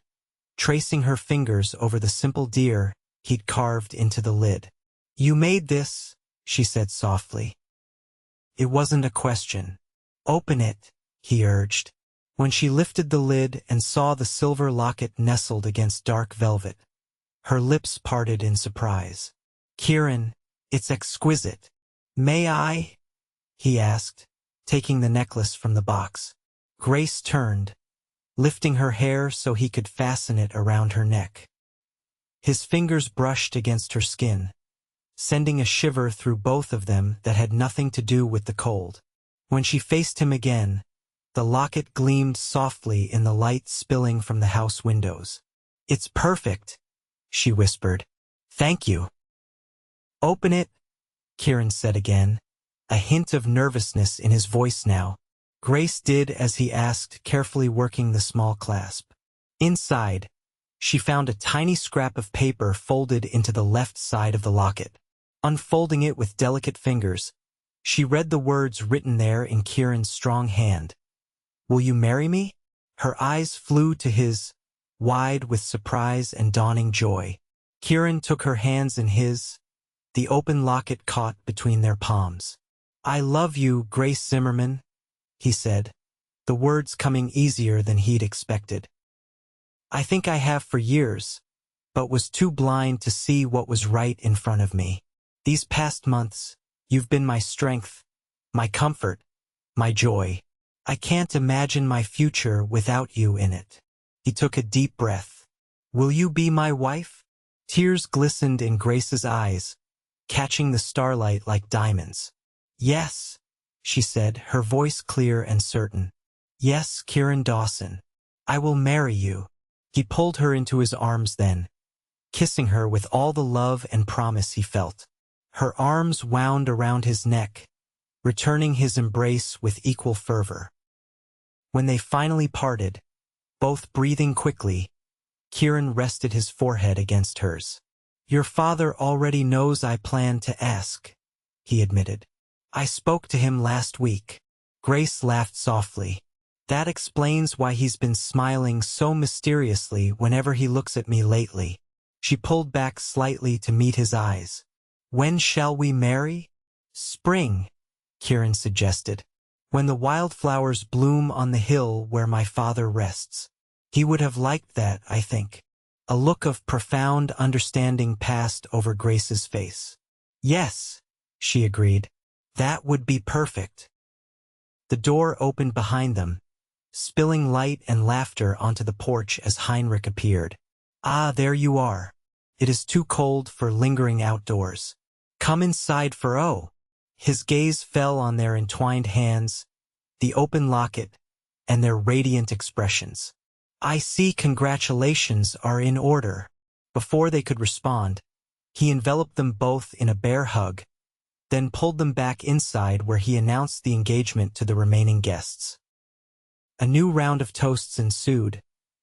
tracing her fingers over the simple deer he'd carved into the lid. "You made this," she said softly. It wasn't a question. "Open it," he urged. When she lifted the lid and saw the silver locket nestled against dark velvet, her lips parted in surprise. "Kieran, it's exquisite." "May I?" he asked, taking the necklace from the box. Grace turned, lifting her hair so he could fasten it around her neck. His fingers brushed against her skin, sending a shiver through both of them that had nothing to do with the cold. When she faced him again, the locket gleamed softly in the light spilling from the house windows. "It's perfect," she whispered. "Thank you." "Open it," Kieran said again, a hint of nervousness in his voice now. Grace did as he asked, carefully working the small clasp. Inside, she found a tiny scrap of paper folded into the left side of the locket. Unfolding it with delicate fingers, she read the words written there in Kieran's strong hand. "Will you marry me?" Her eyes flew to his, wide with surprise and dawning joy. Kieran took her hands in his, the open locket caught between their palms. "I love you, Grace Zimmerman," he said, the words coming easier than he'd expected. "I think I have for years, but was too blind to see what was right in front of me. These past months, you've been my strength, my comfort, my joy. I can't imagine my future without you in it." He took a deep breath. "Will you be my wife?" Tears glistened in Grace's eyes, catching the starlight like diamonds. "Yes," she said, her voice clear and certain. "Yes, Kieran Dawson. I will marry you." He pulled her into his arms then, kissing her with all the love and promise he felt. Her arms wound around his neck, returning his embrace with equal fervor. When they finally parted, both breathing quickly, Kieran rested his forehead against hers. "Your father already knows I plan to ask," he admitted. "I spoke to him last week." Grace laughed softly. "That explains why he's been smiling so mysteriously whenever he looks at me lately." She pulled back slightly to meet his eyes. "When shall we marry?" "Spring," Kieran suggested. "When the wildflowers bloom on the hill where my father rests." He would have liked that, I think. A look of profound understanding passed over Grace's face. "Yes," she agreed. "That would be perfect." The door opened behind them, spilling light and laughter onto the porch as Heinrich appeared. "Ah, there you are. It is too cold for lingering outdoors. Come inside for oh." His gaze fell on their entwined hands, the open locket, and their radiant expressions. "I see congratulations are in order." Before they could respond, he enveloped them both in a bear hug, then pulled them back inside where he announced the engagement to the remaining guests. A new round of toasts ensued,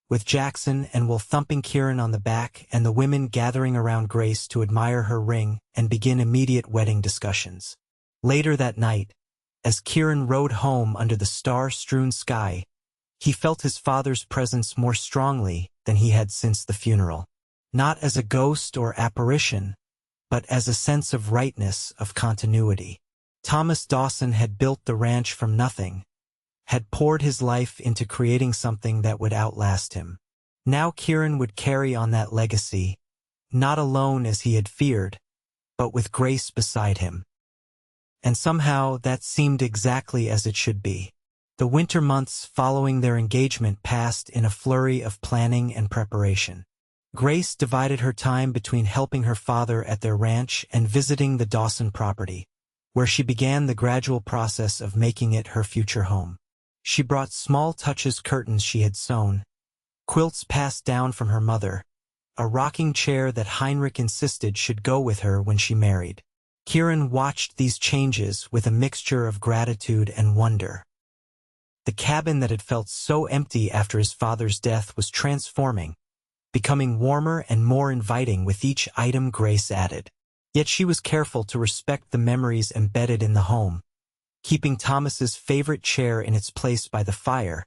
with Jackson and Will thumping Kieran on the back and the women gathering around Grace to admire her ring and begin immediate wedding discussions. Later that night, as Kieran rode home under the star-strewn sky, he felt his father's presence more strongly than he had since the funeral. Not as a ghost or apparition, but as a sense of rightness, of continuity. Thomas Dawson had built the ranch from nothing, had poured his life into creating something that would outlast him. Now Kieran would carry on that legacy, not alone as he had feared, but with Grace beside him. And somehow that seemed exactly as it should be. The winter months following their engagement passed in a flurry of planning and preparation. Grace divided her time between helping her father at their ranch and visiting the Dawson property, where she began the gradual process of making it her future home. She brought small touches curtains she had sewn, quilts passed down from her mother, a rocking chair that Heinrich insisted should go with her when she married. Kieran watched these changes with a mixture of gratitude and wonder. The cabin that had felt so empty after his father's death was transforming, becoming warmer and more inviting with each item Grace added. Yet she was careful to respect the memories embedded in the home, keeping Thomas's favorite chair in its place by the fire,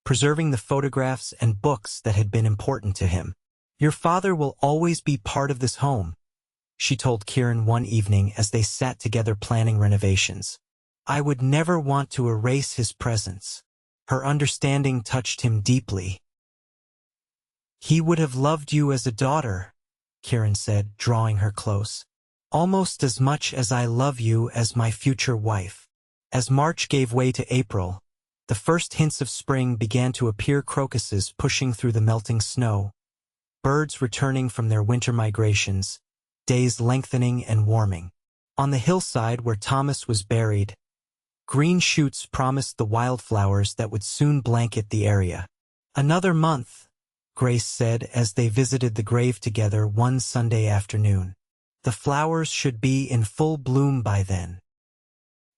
preserving the photographs and books that had been important to him. "Your father will always be part of this home," she told Kieran one evening as they sat together planning renovations. "I would never want to erase his presence." Her understanding touched him deeply. "He would have loved you as a daughter," Kieran said, drawing her close. "Almost as much as I love you as my future wife." As March gave way to April, the first hints of spring began to appear, crocuses pushing through the melting snow, birds returning from their winter migrations, days lengthening and warming. On the hillside where Thomas was buried, green shoots promised the wildflowers that would soon blanket the area. "Another month," Grace said as they visited the grave together one Sunday afternoon. "The flowers should be in full bloom by then."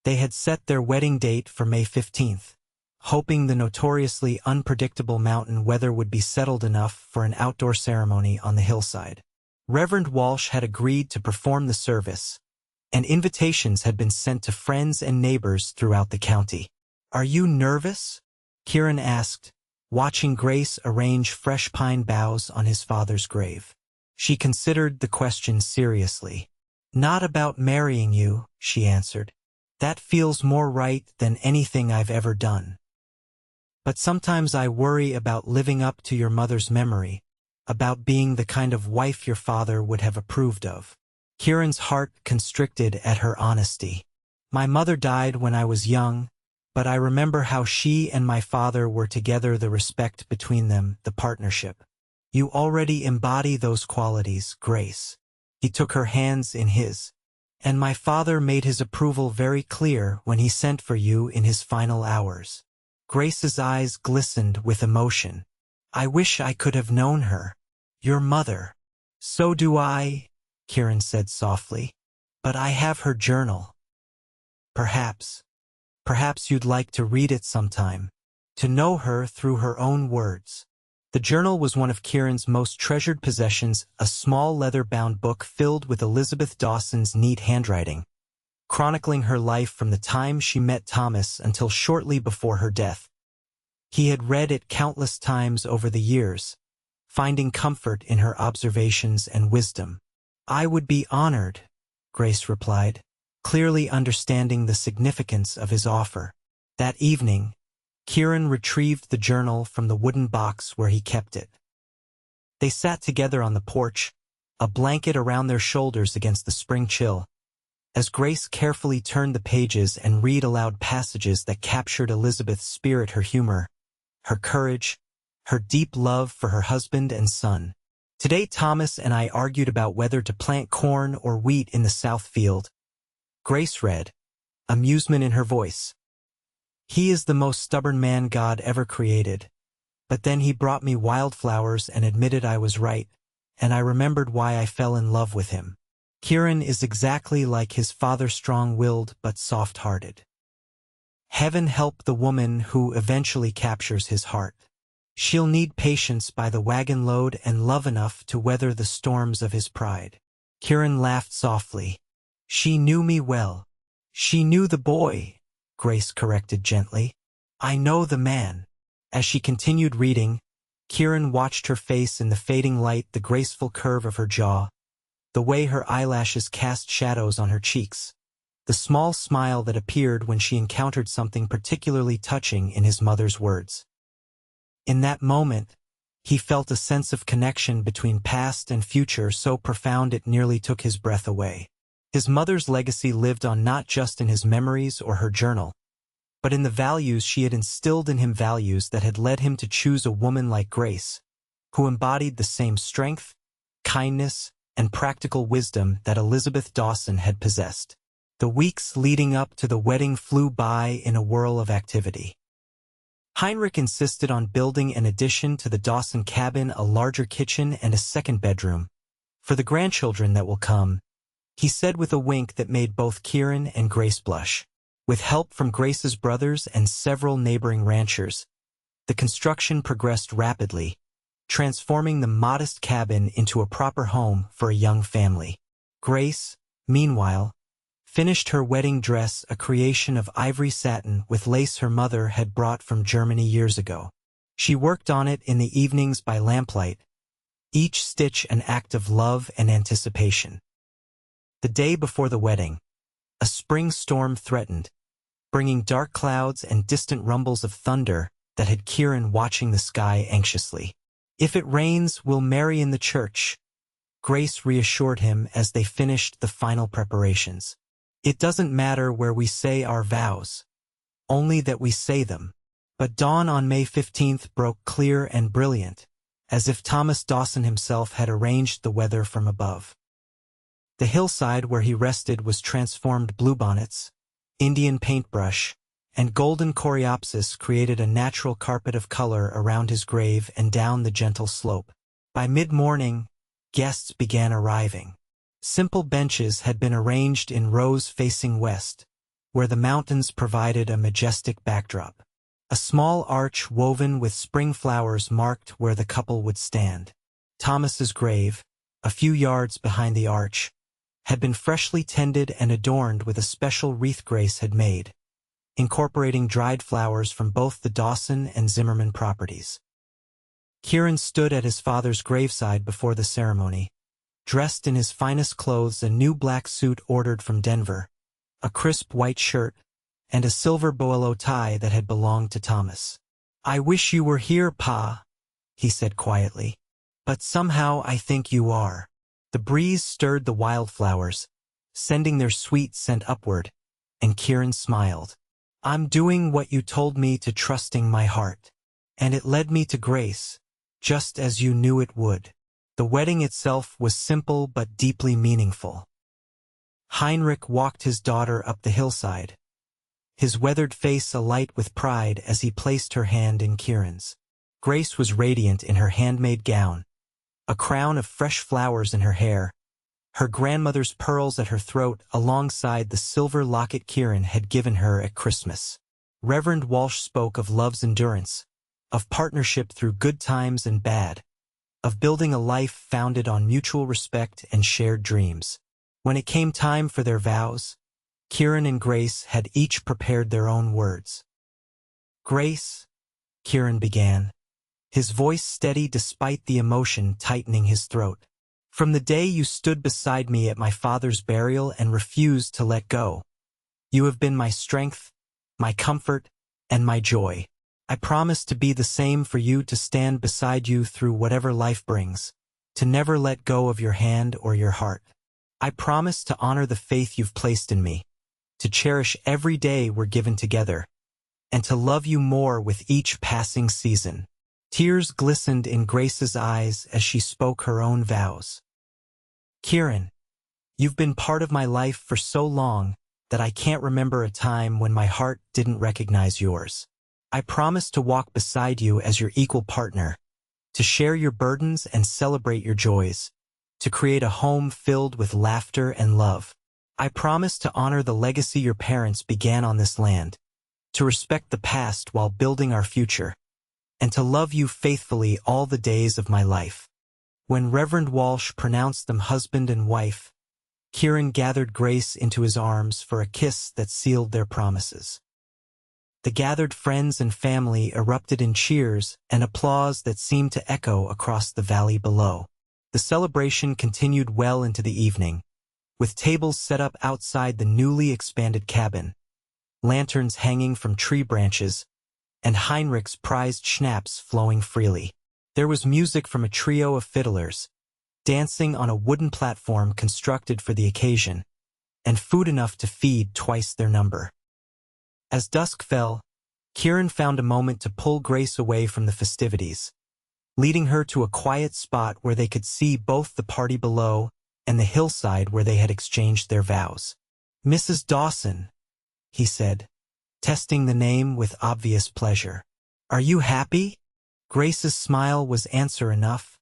They had set their wedding date for May 15th, hoping the notoriously unpredictable mountain weather would be settled enough for an outdoor ceremony on the hillside. Reverend Walsh had agreed to perform the service, and invitations had been sent to friends and neighbors throughout the county. "Are you nervous?" Kieran asked, watching Grace arrange fresh pine boughs on his father's grave. She considered the question seriously. "Not about marrying you," she answered. "That feels more right than anything I've ever done. But sometimes I worry about living up to your mother's memory, about being the kind of wife your father would have approved of." Kieran's heart constricted at her honesty. "My mother died when I was young, but I remember how she and my father were together, the respect between them, the partnership. You already embody those qualities, Grace." He took her hands in his. "And my father made his approval very clear when he sent for you in his final hours." Grace's eyes glistened with emotion. I wish I could have known her. Your mother. So do I, Kieran said softly. But I have her journal. Perhaps you'd like to read it sometime. To know her through her own words. The journal was one of Kieran's most treasured possessions, a small leather-bound book filled with Elizabeth Dawson's neat handwriting, chronicling her life from the time she met Thomas until shortly before her death. He had read it countless times over the years, finding comfort in her observations and wisdom. I would be honored, Grace replied, clearly understanding the significance of his offer. That evening, Kieran retrieved the journal from the wooden box where he kept it. They sat together on the porch, a blanket around their shoulders against the spring chill, as Grace carefully turned the pages and read aloud passages that captured Elizabeth's spirit, her humor, her courage, her deep love for her husband and son. Today Thomas and I argued about whether to plant corn or wheat in the south field. Grace read, amusement in her voice. He is the most stubborn man God ever created. But then he brought me wildflowers and admitted I was right, and I remembered why I fell in love with him. Kieran is exactly like his father, strong-willed but soft-hearted. Heaven help the woman who eventually captures his heart. She'll need patience by the wagon load and love enough to weather the storms of his pride. Kieran laughed softly. She knew me well. She knew the boy, Grace corrected gently. I know the man. As she continued reading, Kieran watched her face in the fading light, the graceful curve of her jaw, the way her eyelashes cast shadows on her cheeks, the small smile that appeared when she encountered something particularly touching in his mother's words. In that moment, he felt a sense of connection between past and future so profound it nearly took his breath away. His mother's legacy lived on not just in his memories or her journal, but in the values she had instilled in him, values that had led him to choose a woman like Grace, who embodied the same strength, kindness, and practical wisdom that Elizabeth Dawson had possessed. The weeks leading up to the wedding flew by in a whirl of activity. Heinrich insisted on building an addition to the Dawson cabin, a larger kitchen and a second bedroom. For the grandchildren that will come, he said with a wink that made both Kieran and Grace blush. With help from Grace's brothers and several neighboring ranchers, the construction progressed rapidly, transforming the modest cabin into a proper home for a young family. Grace, meanwhile, finished her wedding dress, a creation of ivory satin with lace her mother had brought from Germany years ago. She worked on it in the evenings by lamplight, each stitch an act of love and anticipation. The day before the wedding, a spring storm threatened, bringing dark clouds and distant rumbles of thunder that had Kieran watching the sky anxiously. If it rains, we'll marry in the church, Grace reassured him as they finished the final preparations. It doesn't matter where we say our vows, only that we say them. But dawn on May 15th broke clear and brilliant, as if Thomas Dawson himself had arranged the weather from above. The hillside where he rested was transformed. Bluebonnets, Indian paintbrush, and golden coreopsis created a natural carpet of color around his grave and down the gentle slope. By mid-morning, guests began arriving. Simple benches had been arranged in rows facing west, where the mountains provided a majestic backdrop. A small arch woven with spring flowers marked where the couple would stand. Thomas's grave, a few yards behind the arch, had been freshly tended and adorned with a special wreath Grace had made, incorporating dried flowers from both the Dawson and Zimmerman properties. Kieran stood at his father's graveside before the ceremony, dressed in his finest clothes, a new black suit ordered from Denver, a crisp white shirt, and a silver boilo tie that had belonged to Thomas. "I wish you were here, Pa," he said quietly. "But somehow I think you are." The breeze stirred the wildflowers, sending their sweet scent upward, and Kieran smiled. "I'm doing what you told me to, trusting my heart. And it led me to Grace, just as you knew it would." The wedding itself was simple but deeply meaningful. Heinrich walked his daughter up the hillside, his weathered face alight with pride as he placed her hand in Kieran's. Grace was radiant in her handmade gown, a crown of fresh flowers in her hair, her grandmother's pearls at her throat alongside the silver locket Kieran had given her at Christmas. Reverend Walsh spoke of love's endurance, of partnership through good times and bad, of building a life founded on mutual respect and shared dreams. When it came time for their vows, Kieran and Grace had each prepared their own words. "Grace," Kieran began, his voice steady despite the emotion tightening his throat. "From the day you stood beside me at my father's burial and refused to let go, you have been my strength, my comfort, and my joy. I promise to be the same for you, to stand beside you through whatever life brings, to never let go of your hand or your heart. I promise to honor the faith you've placed in me, to cherish every day we're given together, and to love you more with each passing season." Tears glistened in Grace's eyes as she spoke her own vows. "Kieran, you've been part of my life for so long that I can't remember a time when my heart didn't recognize yours. I promise to walk beside you as your equal partner, to share your burdens and celebrate your joys, to create a home filled with laughter and love. I promise to honor the legacy your parents began on this land, to respect the past while building our future, and to love you faithfully all the days of my life." When Reverend Walsh pronounced them husband and wife, Kieran gathered Grace into his arms for a kiss that sealed their promises. The gathered friends and family erupted in cheers and applause that seemed to echo across the valley below. The celebration continued well into the evening, with tables set up outside the newly expanded cabin, lanterns hanging from tree branches, and Heinrich's prized schnapps flowing freely. There was music from a trio of fiddlers, dancing on a wooden platform constructed for the occasion, and food enough to feed twice their number. As dusk fell, Kieran found a moment to pull Grace away from the festivities, leading her to a quiet spot where they could see both the party below and the hillside where they had exchanged their vows. "Mrs. Dawson," he said, testing the name with obvious pleasure. "Are you happy?" Grace's smile was answer enough,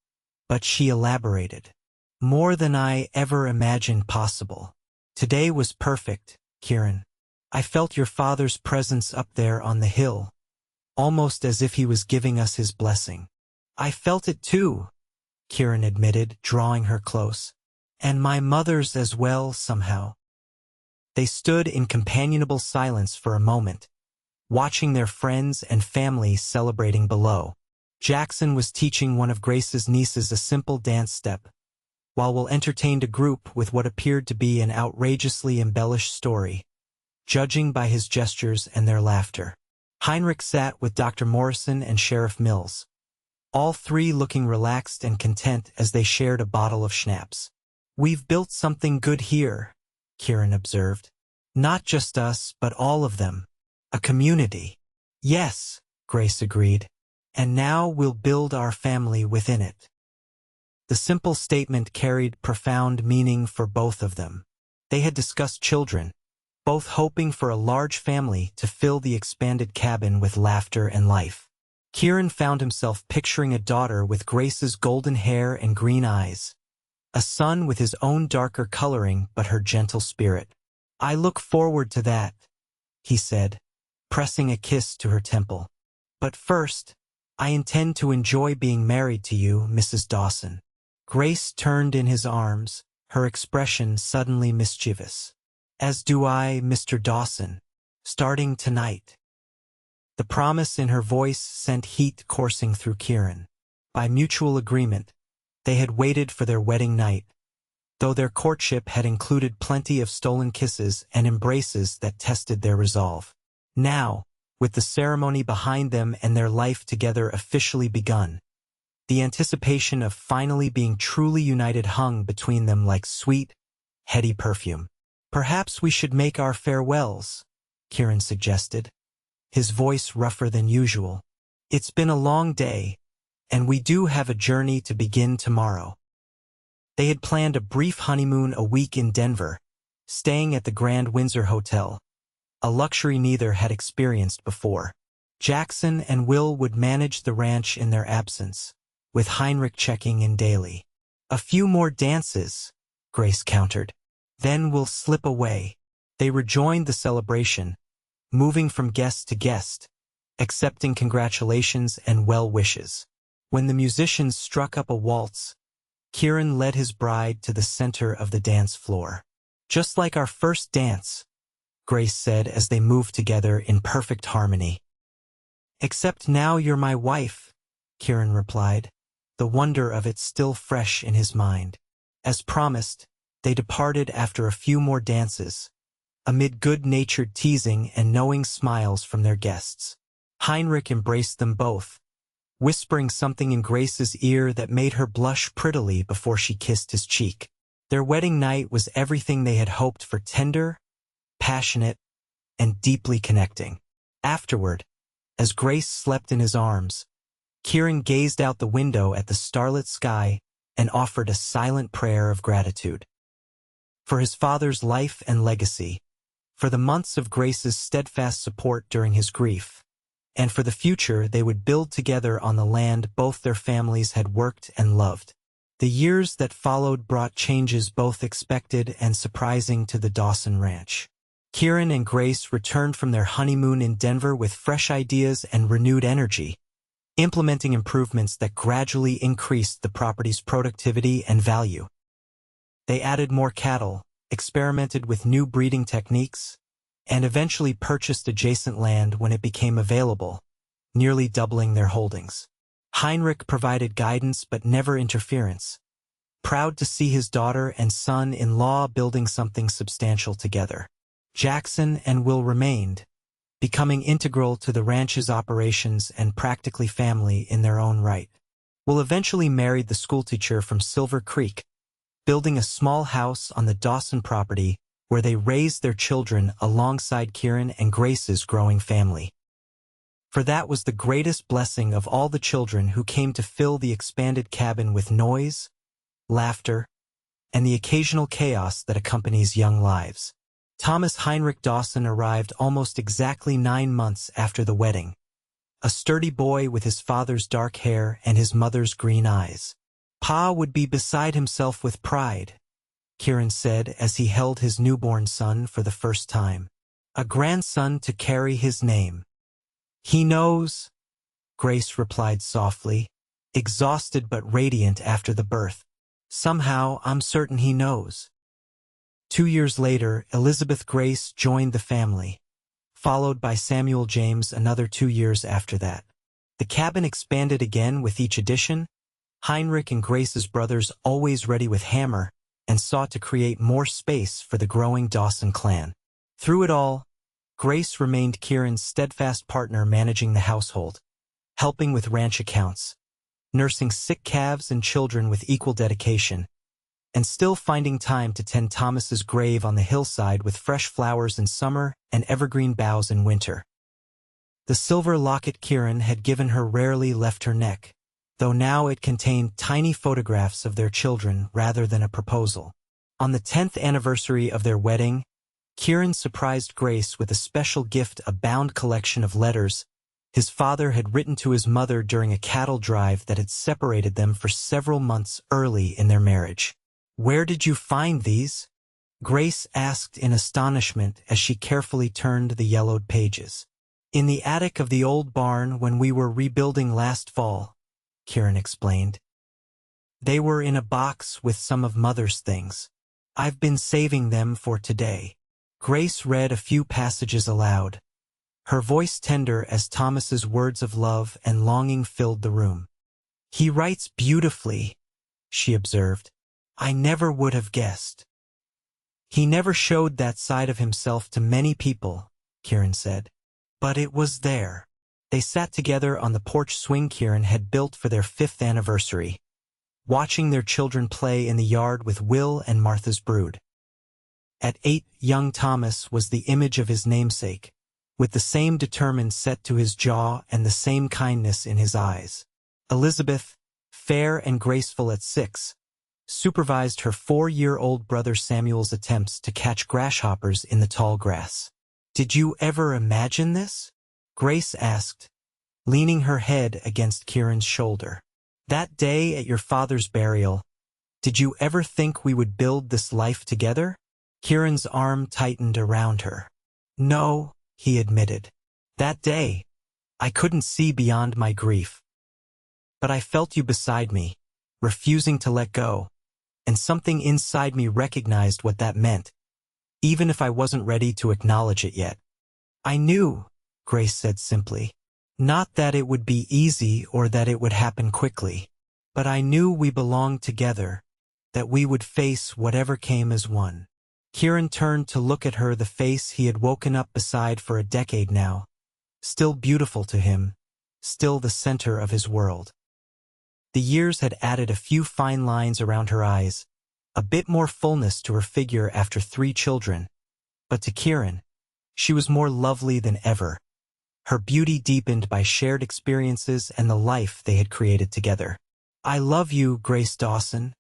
but she elaborated. "More than I ever imagined possible. Today was perfect, Kieran. I felt your father's presence up there on the hill, almost as if he was giving us his blessing." "I felt it too," Kieran admitted, drawing her close. "And my mother's as well, somehow." They stood in companionable silence for a moment, watching their friends and family celebrating below. Jackson was teaching one of Grace's nieces a simple dance step, while Will entertained a group with what appeared to be an outrageously embellished story, judging by his gestures and their laughter. Heinrich sat with Dr. Morrison and Sheriff Mills, all three looking relaxed and content as they shared a bottle of schnapps. "We've built something good here," Kieran observed. "Not just us, but all of them. A community." "Yes," Grace agreed. "And now we'll build our family within it." The simple statement carried profound meaning for both of them. They had discussed children, both hoping for a large family to fill the expanded cabin with laughter and life. Kieran found himself picturing a daughter with Grace's golden hair and green eyes, a son with his own darker coloring but her gentle spirit. "I look forward to that," he said, pressing a kiss to her temple. "But first, I intend to enjoy being married to you, Mrs. Dawson." Grace turned in his arms, her expression suddenly mischievous. "As do I, Mr. Dawson, starting tonight." The promise in her voice sent heat coursing through Kieran. By mutual agreement, they had waited for their wedding night, though their courtship had included plenty of stolen kisses and embraces that tested their resolve. Now, with the ceremony behind them and their life together officially begun, the anticipation of finally being truly united hung between them like sweet, heady perfume. "Perhaps we should make our farewells," Kieran suggested, his voice rougher than usual. "It's been a long day, and we do have a journey to begin tomorrow." They had planned a brief honeymoon a week in Denver, staying at the Grand Windsor Hotel, a luxury neither had experienced before. Jackson and Will would manage the ranch in their absence, with Heinrich checking in daily. "A few more dances," Grace countered. "Then we'll slip away." They rejoined the celebration, moving from guest to guest, accepting congratulations and well wishes. When the musicians struck up a waltz, Kieran led his bride to the center of the dance floor. "Just like our first dance," Grace said as they moved together in perfect harmony. "Except now you're my wife," Kieran replied, the wonder of it still fresh in his mind. As promised, they departed after a few more dances, amid good-natured teasing and knowing smiles from their guests. Heinrich embraced them both, whispering something in Grace's ear that made her blush prettily before she kissed his cheek. Their wedding night was everything they had hoped for: tender, passionate, and deeply connecting. Afterward, as Grace slept in his arms, Kieran gazed out the window at the starlit sky and offered a silent prayer of gratitude. For his father's life and legacy, for the months of Grace's steadfast support during his grief, and for the future they would build together on the land both their families had worked and loved. The years that followed brought changes both expected and surprising to the Dawson Ranch. Kieran and Grace returned from their honeymoon in Denver with fresh ideas and renewed energy, implementing improvements that gradually increased the property's productivity and value. They added more cattle, experimented with new breeding techniques, and eventually purchased adjacent land when it became available, nearly doubling their holdings. Heinrich provided guidance but never interference, proud to see his daughter and son-in-law building something substantial together. Jackson and Will remained, becoming integral to the ranch's operations and practically family in their own right. Will eventually married the schoolteacher from Silver Creek, building a small house on the Dawson property where they raised their children alongside Kieran and Grace's growing family. For that was the greatest blessing of all the children who came to fill the expanded cabin with noise, laughter, and the occasional chaos that accompanies young lives. Thomas Heinrich Dawson arrived almost exactly 9 months after the wedding, a sturdy boy with his father's dark hair and his mother's green eyes. "Pa would be beside himself with pride," Kieran said as he held his newborn son for the first time. "A grandson to carry his name." "He knows," Grace replied softly, exhausted but radiant after the birth. "Somehow, I'm certain he knows." 2 years later, Elizabeth Grace joined the family, followed by Samuel James another 2 years after that. The cabin expanded again with each addition, Heinrich and Grace's brothers always ready with hammer, and sought to create more space for the growing Dawson clan. Through it all, Grace remained Kieran's steadfast partner managing the household, helping with ranch accounts, nursing sick calves and children with equal dedication, and still finding time to tend Thomas's grave on the hillside with fresh flowers in summer and evergreen boughs in winter. The silver locket Kieran had given her rarely left her neck, though now it contained tiny photographs of their children rather than a proposal. On the 10th anniversary of their wedding, Kieran surprised Grace with a special gift, a bound collection of letters his father had written to his mother during a cattle drive that had separated them for several months early in their marriage. "Where did you find these?" Grace asked in astonishment as she carefully turned the yellowed pages. "In the attic of the old barn when we were rebuilding last fall," Kieran explained. "They were in a box with some of Mother's things. I've been saving them for today." Grace read a few passages aloud, her voice tender as Thomas's words of love and longing filled the room. "He writes beautifully," she observed. "I never would have guessed." "He never showed that side of himself to many people," Kieran said. "But it was there." They sat together on the porch swing Kieran had built for their 5th anniversary, watching their children play in the yard with Will and Martha's brood. At 8, young Thomas was the image of his namesake, with the same determined set to his jaw and the same kindness in his eyes. Elizabeth, fair and graceful at 6, supervised her 4-year-old brother Samuel's attempts to catch grasshoppers in the tall grass. "Did you ever imagine this?" Grace asked, leaning her head against Kieran's shoulder. "That day at your father's burial, did you ever think we would build this life together?" Kieran's arm tightened around her. "No," he admitted. "That day, I couldn't see beyond my grief. But I felt you beside me, refusing to let go, and something inside me recognized what that meant, even if I wasn't ready to acknowledge it yet." "I knew," Grace said simply. "Not that it would be easy or that it would happen quickly, but I knew we belonged together, that we would face whatever came as one." Kieran turned to look at her, the face he had woken up beside for a decade now, still beautiful to him, still the center of his world. The years had added a few fine lines around her eyes, a bit more fullness to her figure after 3 children, but to Kieran, she was more lovely than ever, her beauty deepened by shared experiences and the life they had created together. "I love you, Grace Dawson,"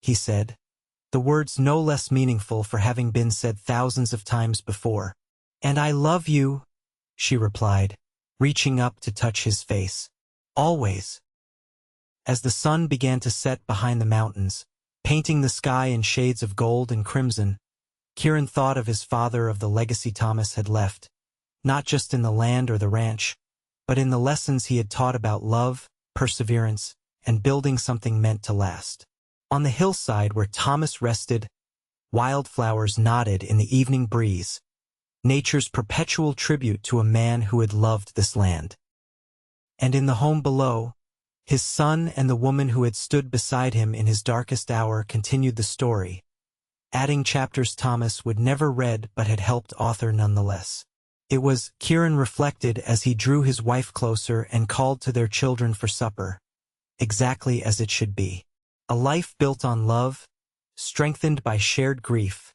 he said, the words no less meaningful for having been said thousands of times before. "And I love you," she replied, reaching up to touch his face. "Always." As the sun began to set behind the mountains, painting the sky in shades of gold and crimson, Kieran thought of his father, of the legacy Thomas had left, not just in the land or the ranch, but in the lessons he had taught about love, perseverance, and building something meant to last. On the hillside where Thomas rested, wildflowers nodded in the evening breeze, nature's perpetual tribute to a man who had loved this land. And in the home below, his son and the woman who had stood beside him in his darkest hour continued the story, adding chapters Thomas would never read but had helped author nonetheless. It was, Kieran reflected as he drew his wife closer and called to their children for supper, exactly as it should be. A life built on love, strengthened by shared grief,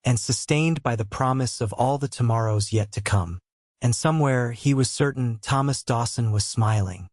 and sustained by the promise of all the tomorrows yet to come. And somewhere, he was certain, Thomas Dawson was smiling.